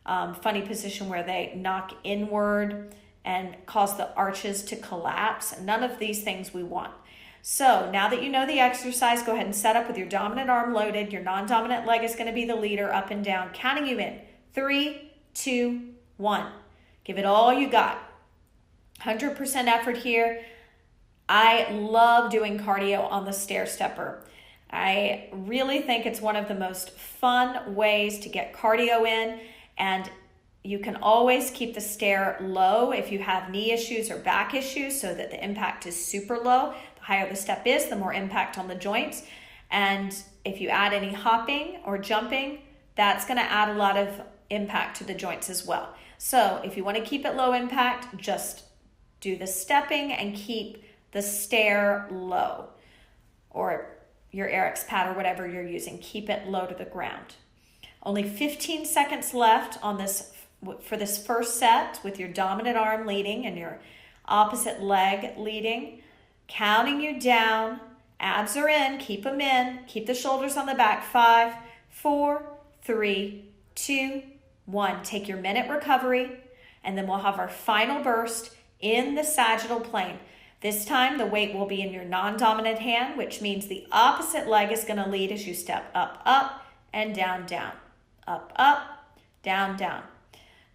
funny position where they knock inward and cause the arches to collapse. None of these things we want. So now that you know the exercise, go ahead and set up with your dominant arm loaded. Your non-dominant leg is going to be the leader, up and down, counting you in. 3, 2, 1. Give it all you got. 100% effort here. I love doing cardio on the stair stepper. I really think it's one of the most fun ways to get cardio in, and you can always keep the stair low if you have knee issues or back issues so that the impact is super low. The higher the step is, the more impact on the joints. And if you add any hopping or jumping, that's going to add a lot of impact to the joints as well. So if you want to keep it low impact, just do the stepping and keep the stair low, or your Eric's pad or whatever you're using. Keep it low to the ground. Only 15 seconds left on this for this first set with your dominant arm leading and your opposite leg leading. Counting you down. Abs are in. Keep them in. Keep the shoulders on the back. 5, 4, 3, 2, 1. Take your minute recovery, and then we'll have our final burst in the sagittal plane. This time the weight will be in your non-dominant hand, which means the opposite leg is going to lead as you step up, up, and down, down. Up, up, down, down.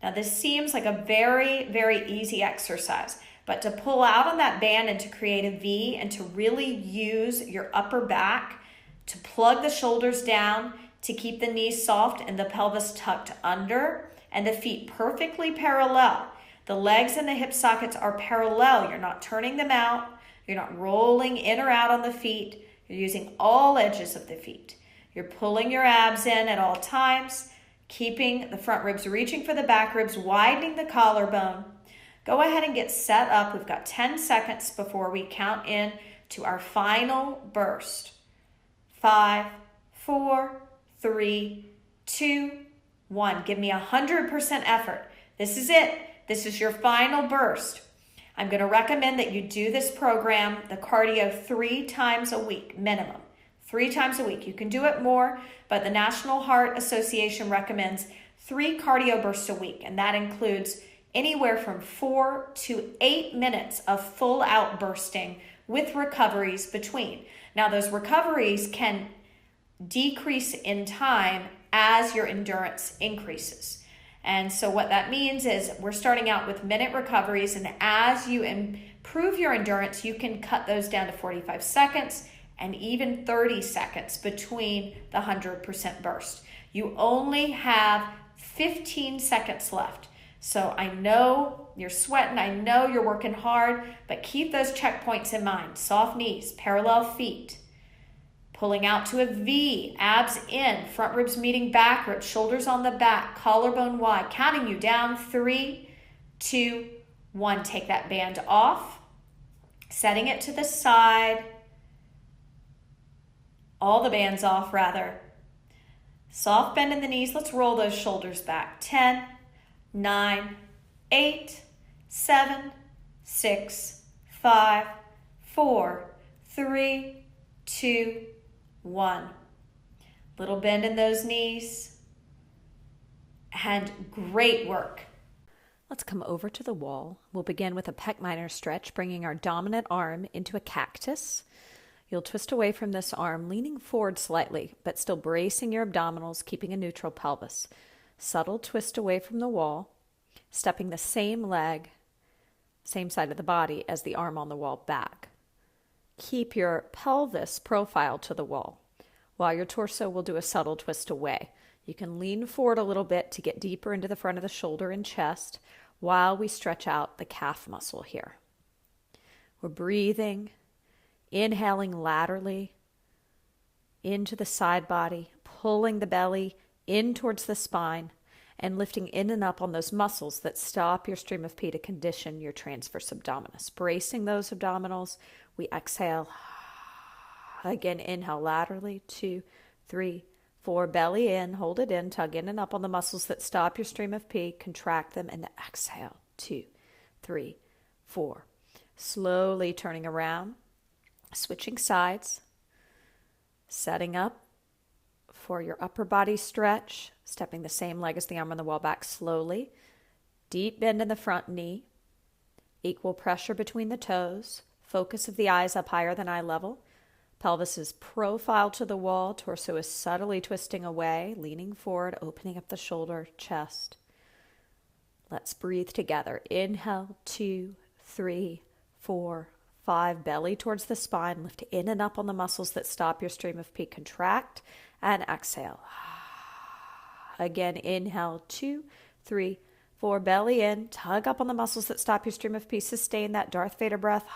Now this seems like a very, very easy exercise, but to pull out on that band and to create a V and to really use your upper back to plug the shoulders down, to keep the knees soft and the pelvis tucked under and the feet perfectly parallel. The legs and the hip sockets are parallel. You're not turning them out. You're not rolling in or out on the feet. You're using all edges of the feet. You're pulling your abs in at all times, keeping the front ribs reaching for the back ribs, widening the collarbone. Go ahead and get set up. We've got 10 seconds before we count in to our final burst. 5, 4, 3, 2, 1. Give me 100% effort. This is it. This is your final burst. I'm going to recommend that you do this program, the cardio, 3 times a week, minimum. 3 times a week. You can do it more, but the National Heart Association recommends 3 cardio bursts a week, and that includes anywhere from 4 to 8 minutes of full out bursting with recoveries between. Now, those recoveries can decrease in time as your endurance increases. And so what that means is we're starting out with minute recoveries, and as you improve your endurance, you can cut those down to 45 seconds and even 30 seconds between the 100% burst. You only have 15 seconds left. So I know you're sweating, I know you're working hard, but keep those checkpoints in mind. Soft knees, parallel feet, pulling out to a V, abs in, front ribs meeting back ribs, shoulders on the back, collarbone wide, counting you down. 3, 2, 1. Take that band off, setting it to the side. All the bands off, rather. Soft bend in the knees. Let's roll those shoulders back. 10, 9, 8, 7, 6, 5, 4, 3, 2, 1. Little bend in those knees. And great work. Let's come over to the wall. We'll begin with a pec minor stretch, bringing our dominant arm into a cactus. You'll twist away from this arm, leaning forward slightly, but still bracing your abdominals, keeping a neutral pelvis. Subtle twist away from the wall, stepping the same leg, same side of the body as the arm on the wall back. Keep your pelvis profile to the wall, while your torso will do a subtle twist away. You can lean forward a little bit to get deeper into the front of the shoulder and chest while we stretch out the calf muscle here. We're breathing, inhaling laterally into the side body, pulling the belly in towards the spine, and lifting in and up on those muscles that stop your stream of pee to condition your transverse abdominis. Bracing those abdominals, we exhale. Again, inhale laterally, 2, 3, 4, belly in, hold it in, tug in and up on the muscles that stop your stream of pee, contract them, and exhale, 2, 3, 4. Slowly turning around, switching sides, setting up for your upper body stretch, stepping the same leg as the arm on the wall back slowly. Deep bend in the front knee, equal pressure between the toes, focus of the eyes up higher than eye level. Pelvis is profile to the wall, torso is subtly twisting away, leaning forward, opening up the shoulder, chest. Let's breathe together. Inhale, 2, 3, 4, 5. Belly towards the spine. Lift in and up on the muscles that stop your stream of pee. Contract and exhale. Again, inhale, 2, 3, 4. Belly in. Tug up on the muscles that stop your stream of pee. Sustain that Darth Vader breath.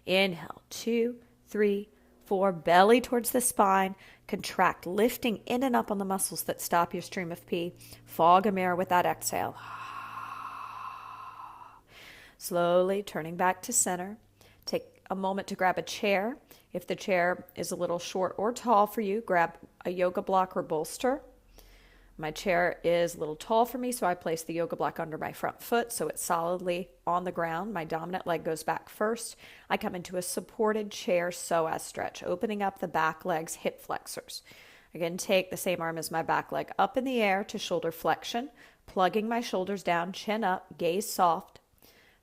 Inhale, 2, 3, 4. Belly towards the spine. Contract, lifting in and up on the muscles that stop your stream of pee. Fog a mirror with that exhale. Slowly turning back to center. Take a moment to grab a chair. If the chair is a little short or tall for you, grab a yoga block or bolster. My chair is a little tall for me, so I place the yoga block under my front foot so it's solidly on the ground. My dominant leg goes back first. I come into a supported chair psoas stretch, opening up the back leg's hip flexors. Again, take the same arm as my back leg up in the air to shoulder flexion, plugging my shoulders down, chin up, gaze soft.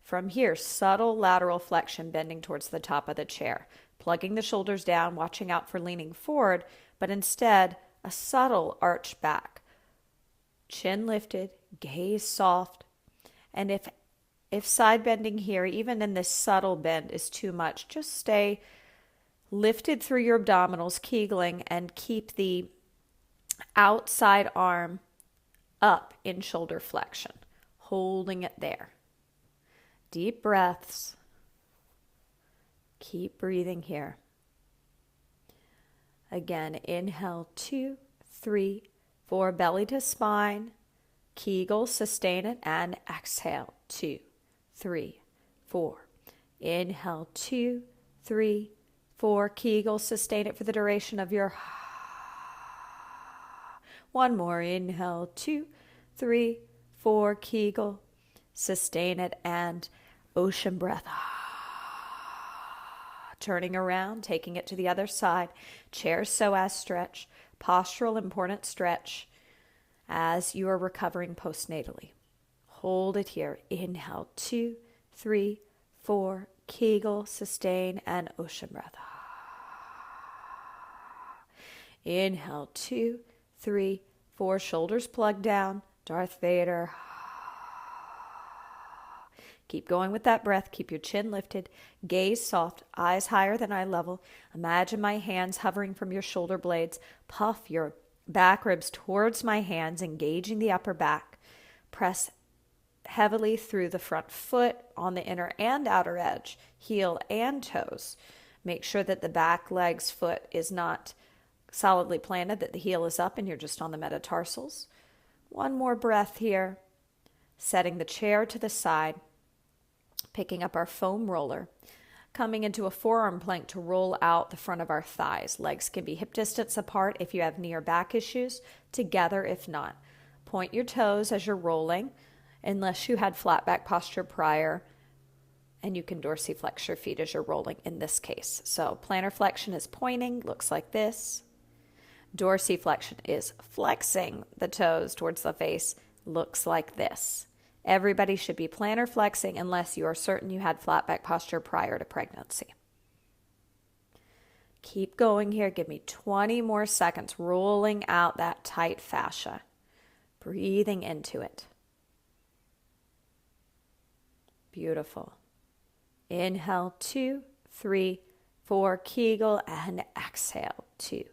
From here, subtle lateral flexion, bending towards the top of the chair, plugging the shoulders down, watching out for leaning forward, but instead a subtle arch back. Chin lifted, gaze soft. And if side bending here, even in this subtle bend, is too much, just stay lifted through your abdominals, kegling, and keep the outside arm up in shoulder flexion, holding it there. Deep breaths. Keep breathing here. Again, inhale, 2, 3, 4, belly to spine, Kegel, sustain it, and exhale, 2, 3, 4. Inhale, 2, 3, 4, Kegel, sustain it for the duration of your. One more, inhale, 2, 3, 4, Kegel, sustain it, and ocean breath. Turning around, taking it to the other side, chair psoas stretch. Postural important stretch as you are recovering postnatally. Hold it here. Inhale, 2, 3, 4, Kegel, sustain, and ocean breath. Inhale, 2, 3, 4, shoulders plugged down, Darth Vader. Keep going with that breath. Keep your chin lifted, gaze soft, eyes higher than eye level. Imagine my hands hovering from your shoulder blades. Puff your back ribs towards my hands, engaging the upper back. Press heavily through the front foot on the inner and outer edge, heel and toes. Make sure that the back leg's foot is not solidly planted, that the heel is up and you're just on the metatarsals. One more breath here. Setting the chair to the side. Picking up our foam roller, coming into a forearm plank to roll out the front of our thighs. Legs can be hip distance apart if you have knee or back issues, together if not. Point your toes as you're rolling, unless you had flat back posture prior, and you can dorsiflex your feet as you're rolling in this case. So plantar flexion is pointing, looks like this. Dorsiflexion is flexing the toes towards the face, looks like this. Everybody should be plantar flexing unless you are certain you had flat back posture prior to pregnancy. Keep going here. Give me 20 more seconds, rolling out that tight fascia. Breathing into it. Beautiful. Inhale, 2, 3, 4, Kegel, and exhale, 2,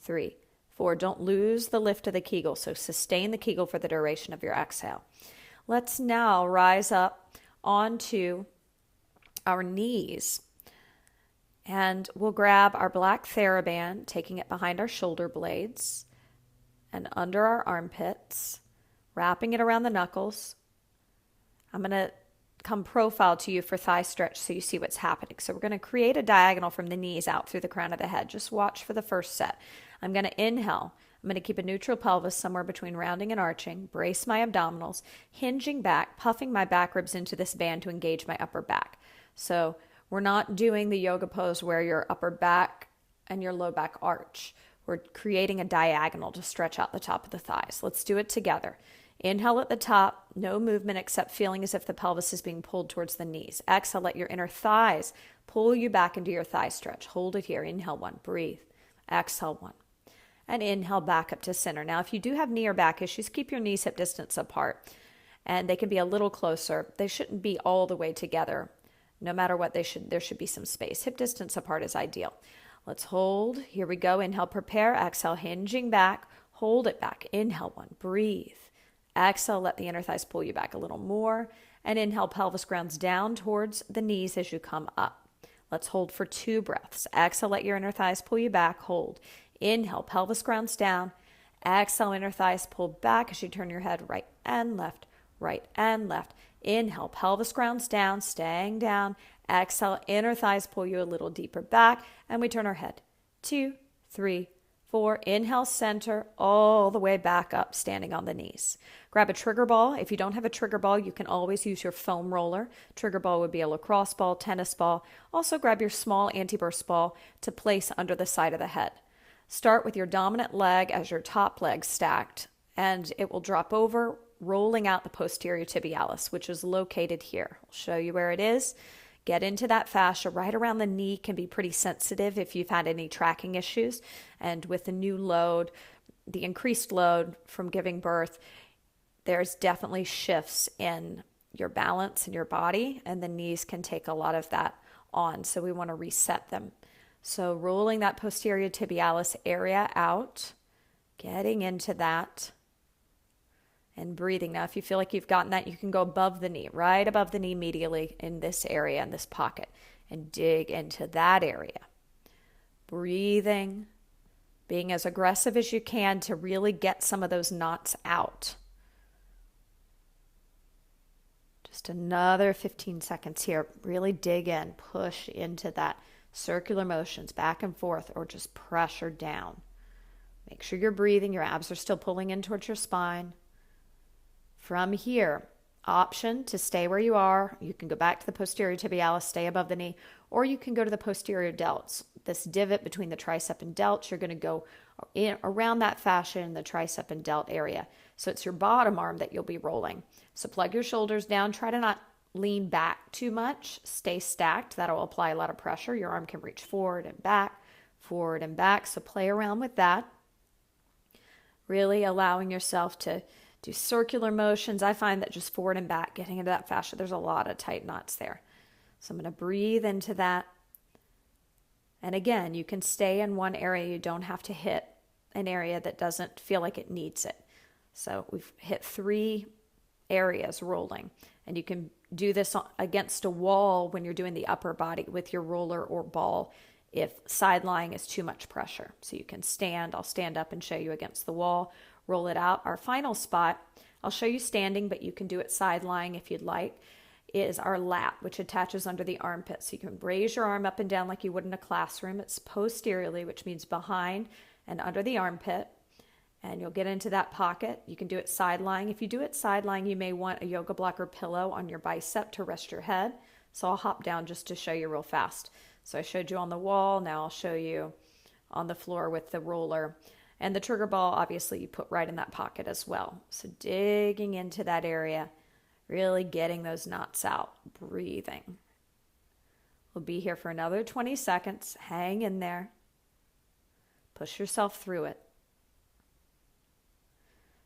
3, 4. Don't lose the lift of the Kegel, so sustain the Kegel for the duration of your exhale. Let's now rise up onto our knees. And we'll grab our black Theraband, taking it behind our shoulder blades and under our armpits, wrapping it around the knuckles. I'm going to come profile to you for thigh stretch so you see what's happening. So we're going to create a diagonal from the knees out through the crown of the head. Just watch for the first set. I'm going to inhale. I'm going to keep a neutral pelvis somewhere between rounding and arching, brace my abdominals, hinging back, puffing my back ribs into this band to engage my upper back. So we're not doing the yoga pose where your upper back and your low back arch. We're creating a diagonal to stretch out the top of the thighs. Let's do it together. Inhale at the top, no movement except feeling as if the pelvis is being pulled towards the knees. Exhale, let your inner thighs pull you back into your thigh stretch. Hold it here. Inhale 1, breathe. Exhale 1. And inhale back up to center. Now, if you do have knee or back issues, keep your knees hip distance apart. And they can be a little closer. They shouldn't be all the way together. No matter what, there should be some space. Hip distance apart is ideal. Let's hold. Here we go. Inhale, prepare. Exhale, hinging back. Hold it back. Inhale 1, breathe. Exhale, let the inner thighs pull you back a little more. And inhale, pelvis grounds down towards the knees as you come up. Let's hold for 2 breaths. Exhale, let your inner thighs pull you back. Hold. Inhale, pelvis grounds down. Exhale, inner thighs pull back as you turn your head right and left, right and left. Inhale, pelvis grounds down, staying down. Exhale, inner thighs pull you a little deeper back, and we turn our head. 2, 3, 4. Inhale, center, all the way back up, standing on the knees. Grab a trigger ball. If you don't have a trigger ball, you can always use your foam roller. Trigger ball would be a lacrosse ball, tennis ball. Also grab your small anti-burst ball to place under the side of the head. Start with your dominant leg as your top leg stacked, and it will drop over, rolling out the posterior tibialis, which is located here. I'll show you where it is. Get into that fascia. Right around the knee can be pretty sensitive if you've had any tracking issues. And with the new load, the increased load from giving birth, there's definitely shifts in your balance in your body, and the knees can take a lot of that on. So we want to reset them. So rolling that posterior tibialis area out, getting into that, and breathing. Now, if you feel like you've gotten that, you can go above the knee, right above the knee medially in this area, in this pocket, and dig into that area. Breathing, being as aggressive as you can to really get some of those knots out. Just another 15 seconds here. Really dig in, push into that. Circular motions back and forth, or just pressure down. Make sure you're breathing. Your abs are still pulling in towards your spine. From here, option to stay where you are. You can go back to the posterior tibialis, stay above the knee, or you can go to the posterior delts. This divot between the tricep and delts, you're going to go around that fascia in the tricep and delt area. So it's your bottom arm that you'll be rolling. So plug your shoulders down. Try to not lean back too much. Stay stacked. That'll apply a lot of pressure. Your arm can reach forward and back, forward and back. So play around with that. Really allowing yourself to do circular motions. I find that just forward and back, getting into that fascia, there's a lot of tight knots there. So I'm going to breathe into that. And again, you can stay in one area. You don't have to hit an area that doesn't feel like it needs it. So we've hit 3 areas rolling. And you can do this against a wall when you're doing the upper body with your roller or ball if side lying is too much pressure. So you can stand. I'll stand up and show you against the wall. Roll it out. Our final spot, I'll show you standing, but you can do it side lying if you'd like, is our lat, which attaches under the armpit. So you can raise your arm up and down like you would in a classroom. It's posteriorly, which means behind and under the armpit. And you'll get into that pocket. You can do it side lying. If you do it side lying, you may want a yoga block or pillow on your bicep to rest your head. So I'll hop down just to show you real fast. So I showed you on the wall. Now I'll show you on the floor with the roller. And the trigger ball, obviously, you put right in that pocket as well. So digging into that area, really getting those knots out, breathing. We'll be here for another 20 seconds. Hang in there. Push yourself through it.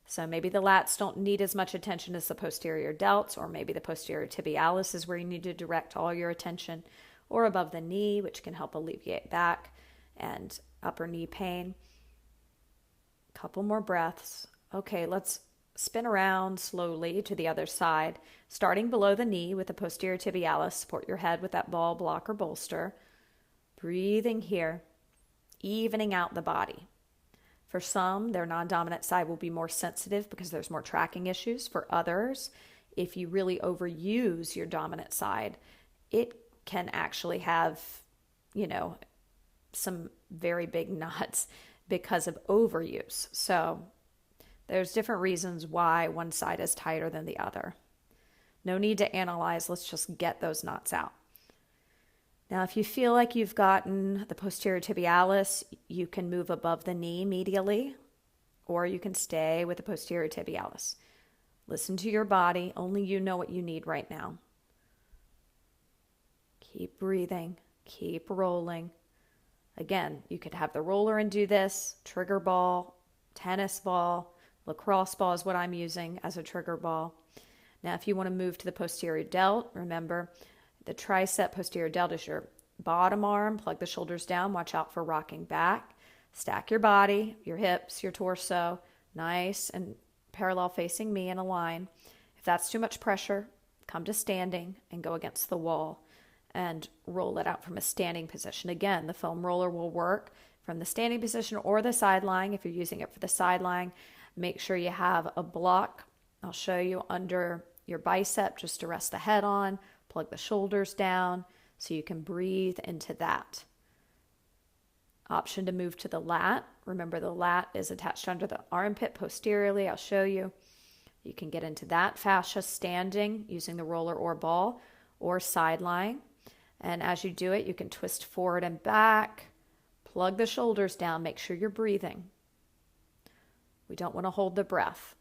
So maybe the lats don't need as much attention as the posterior delts, or maybe the posterior tibialis is where you need to direct all your attention, or above the knee, which can help alleviate back and upper knee pain. Couple more breaths. Okay, let's Spin around slowly to the other side, starting below the knee with the posterior tibialis. Support your head with that ball, block, or bolster. Breathing here, evening out the body. For some, their non-dominant side will be more sensitive because there's more tracking issues. For others, if you really overuse your dominant side, it can actually have, some very big knots because of overuse. So there's different reasons why one side is tighter than the other. No need to analyze. Let's just get those knots out. Now, if you feel like you've gotten the posterior tibialis, you can move above the knee medially, or you can stay with the posterior tibialis. Listen to your body. Only you know what you need right now. Keep breathing. Keep rolling. Again, you could have the roller and do this, trigger ball, tennis ball, lacrosse ball is what I'm using as a trigger ball. Now, if you want to move to the posterior delt, remember the tricep posterior delt is your bottom arm. Plug the shoulders down. Watch out for rocking back. Stack your body, your hips, your torso, nice and parallel facing me in a line. If that's too much pressure, come to standing and go against the wall and roll it out from a standing position. Again, the foam roller will work from the standing position or the side lying. If you're using it for the side lying, make sure you have a block. I'll show you under your bicep just to rest the head on. Plug the shoulders down so you can breathe into that. Option to move to the lat. Remember, the lat is attached under the armpit posteriorly. I'll show you. You can get into that fascia standing using the roller or ball or side lying. And as you do it, you can twist forward and back. Plug the shoulders down. Make sure you're breathing. We don't want to hold the breath.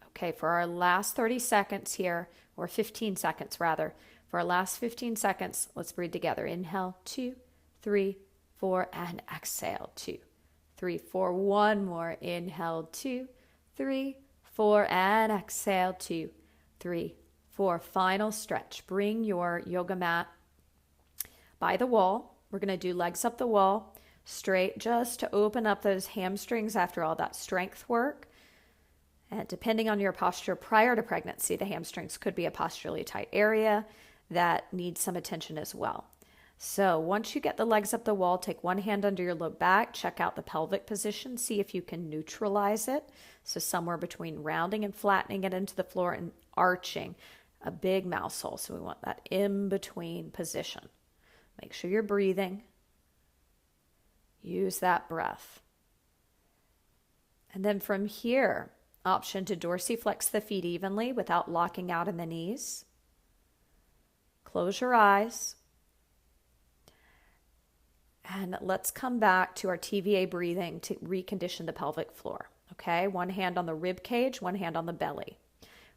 Okay, for our last 30 seconds here, or 15 seconds rather, for our last 15 seconds, let's breathe together. Inhale, 2, 3, 4, and exhale, 2, 3, 4. One more. Inhale, 2, 3, 4, and exhale, 2, 3, 4. Final stretch. Bring your yoga mat by the wall. We're going to do legs up the wall, straight, just to open up those hamstrings after all that strength work. And depending on your posture prior to pregnancy, the hamstrings could be a posturally tight area that needs some attention as well. So once you get the legs up the wall, take one hand under your low back, check out the pelvic position, see if you can neutralize it. So somewhere between rounding and flattening it into the floor and arching, a big mouse hole. So we want that in-between position. Make sure you're breathing. Use that breath. And then from here, option to dorsiflex the feet evenly without locking out in the knees. Close your eyes. And let's come back to our TVA breathing to recondition the pelvic floor. Okay, one hand on the rib cage, one hand on the belly.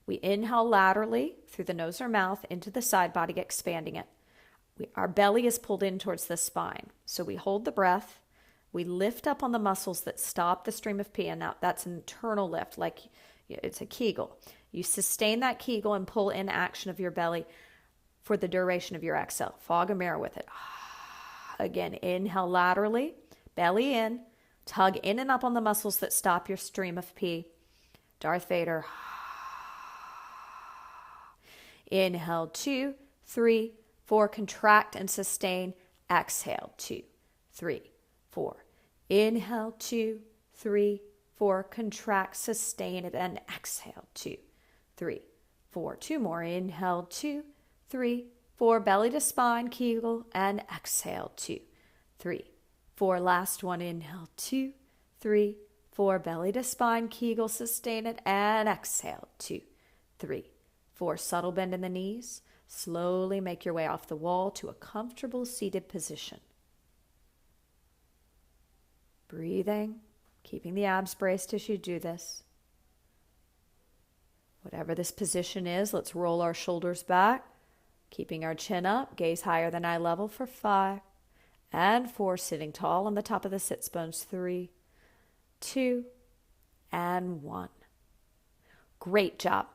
We inhale laterally through the nose or mouth into the side body, expanding it. Our belly is pulled in towards the spine. So we hold the breath. We lift up on the muscles that stop the stream of pee. And now that's an internal lift, like it's a Kegel. You sustain that Kegel and pull in action of your belly for the duration of your exhale. Fog a mirror with it. Again, inhale laterally, belly in, tug in and up on the muscles that stop your stream of pee. Darth Vader. Inhale, 2, 3, 4, contract and sustain. Exhale, 2, 3, 4. Inhale, 2, 3, 4, contract, sustain it, and exhale, 2, 3, 4. Two more. Inhale, 2, 3, 4, belly to spine, Kegel, and exhale, 2, 3, 4. Last one. Inhale, 2, 3, 4, belly to spine, Kegel, sustain it, and exhale, 2, 3, 4. Subtle bend in the knees. Slowly make your way off the wall to a comfortable seated position. Breathing, keeping the abs braced as you do this. Whatever this position is, let's roll our shoulders back, keeping our chin up, gaze higher than eye level for 5 and 4, sitting tall on the top of the sits bones, 3, 2, and 1. Great job.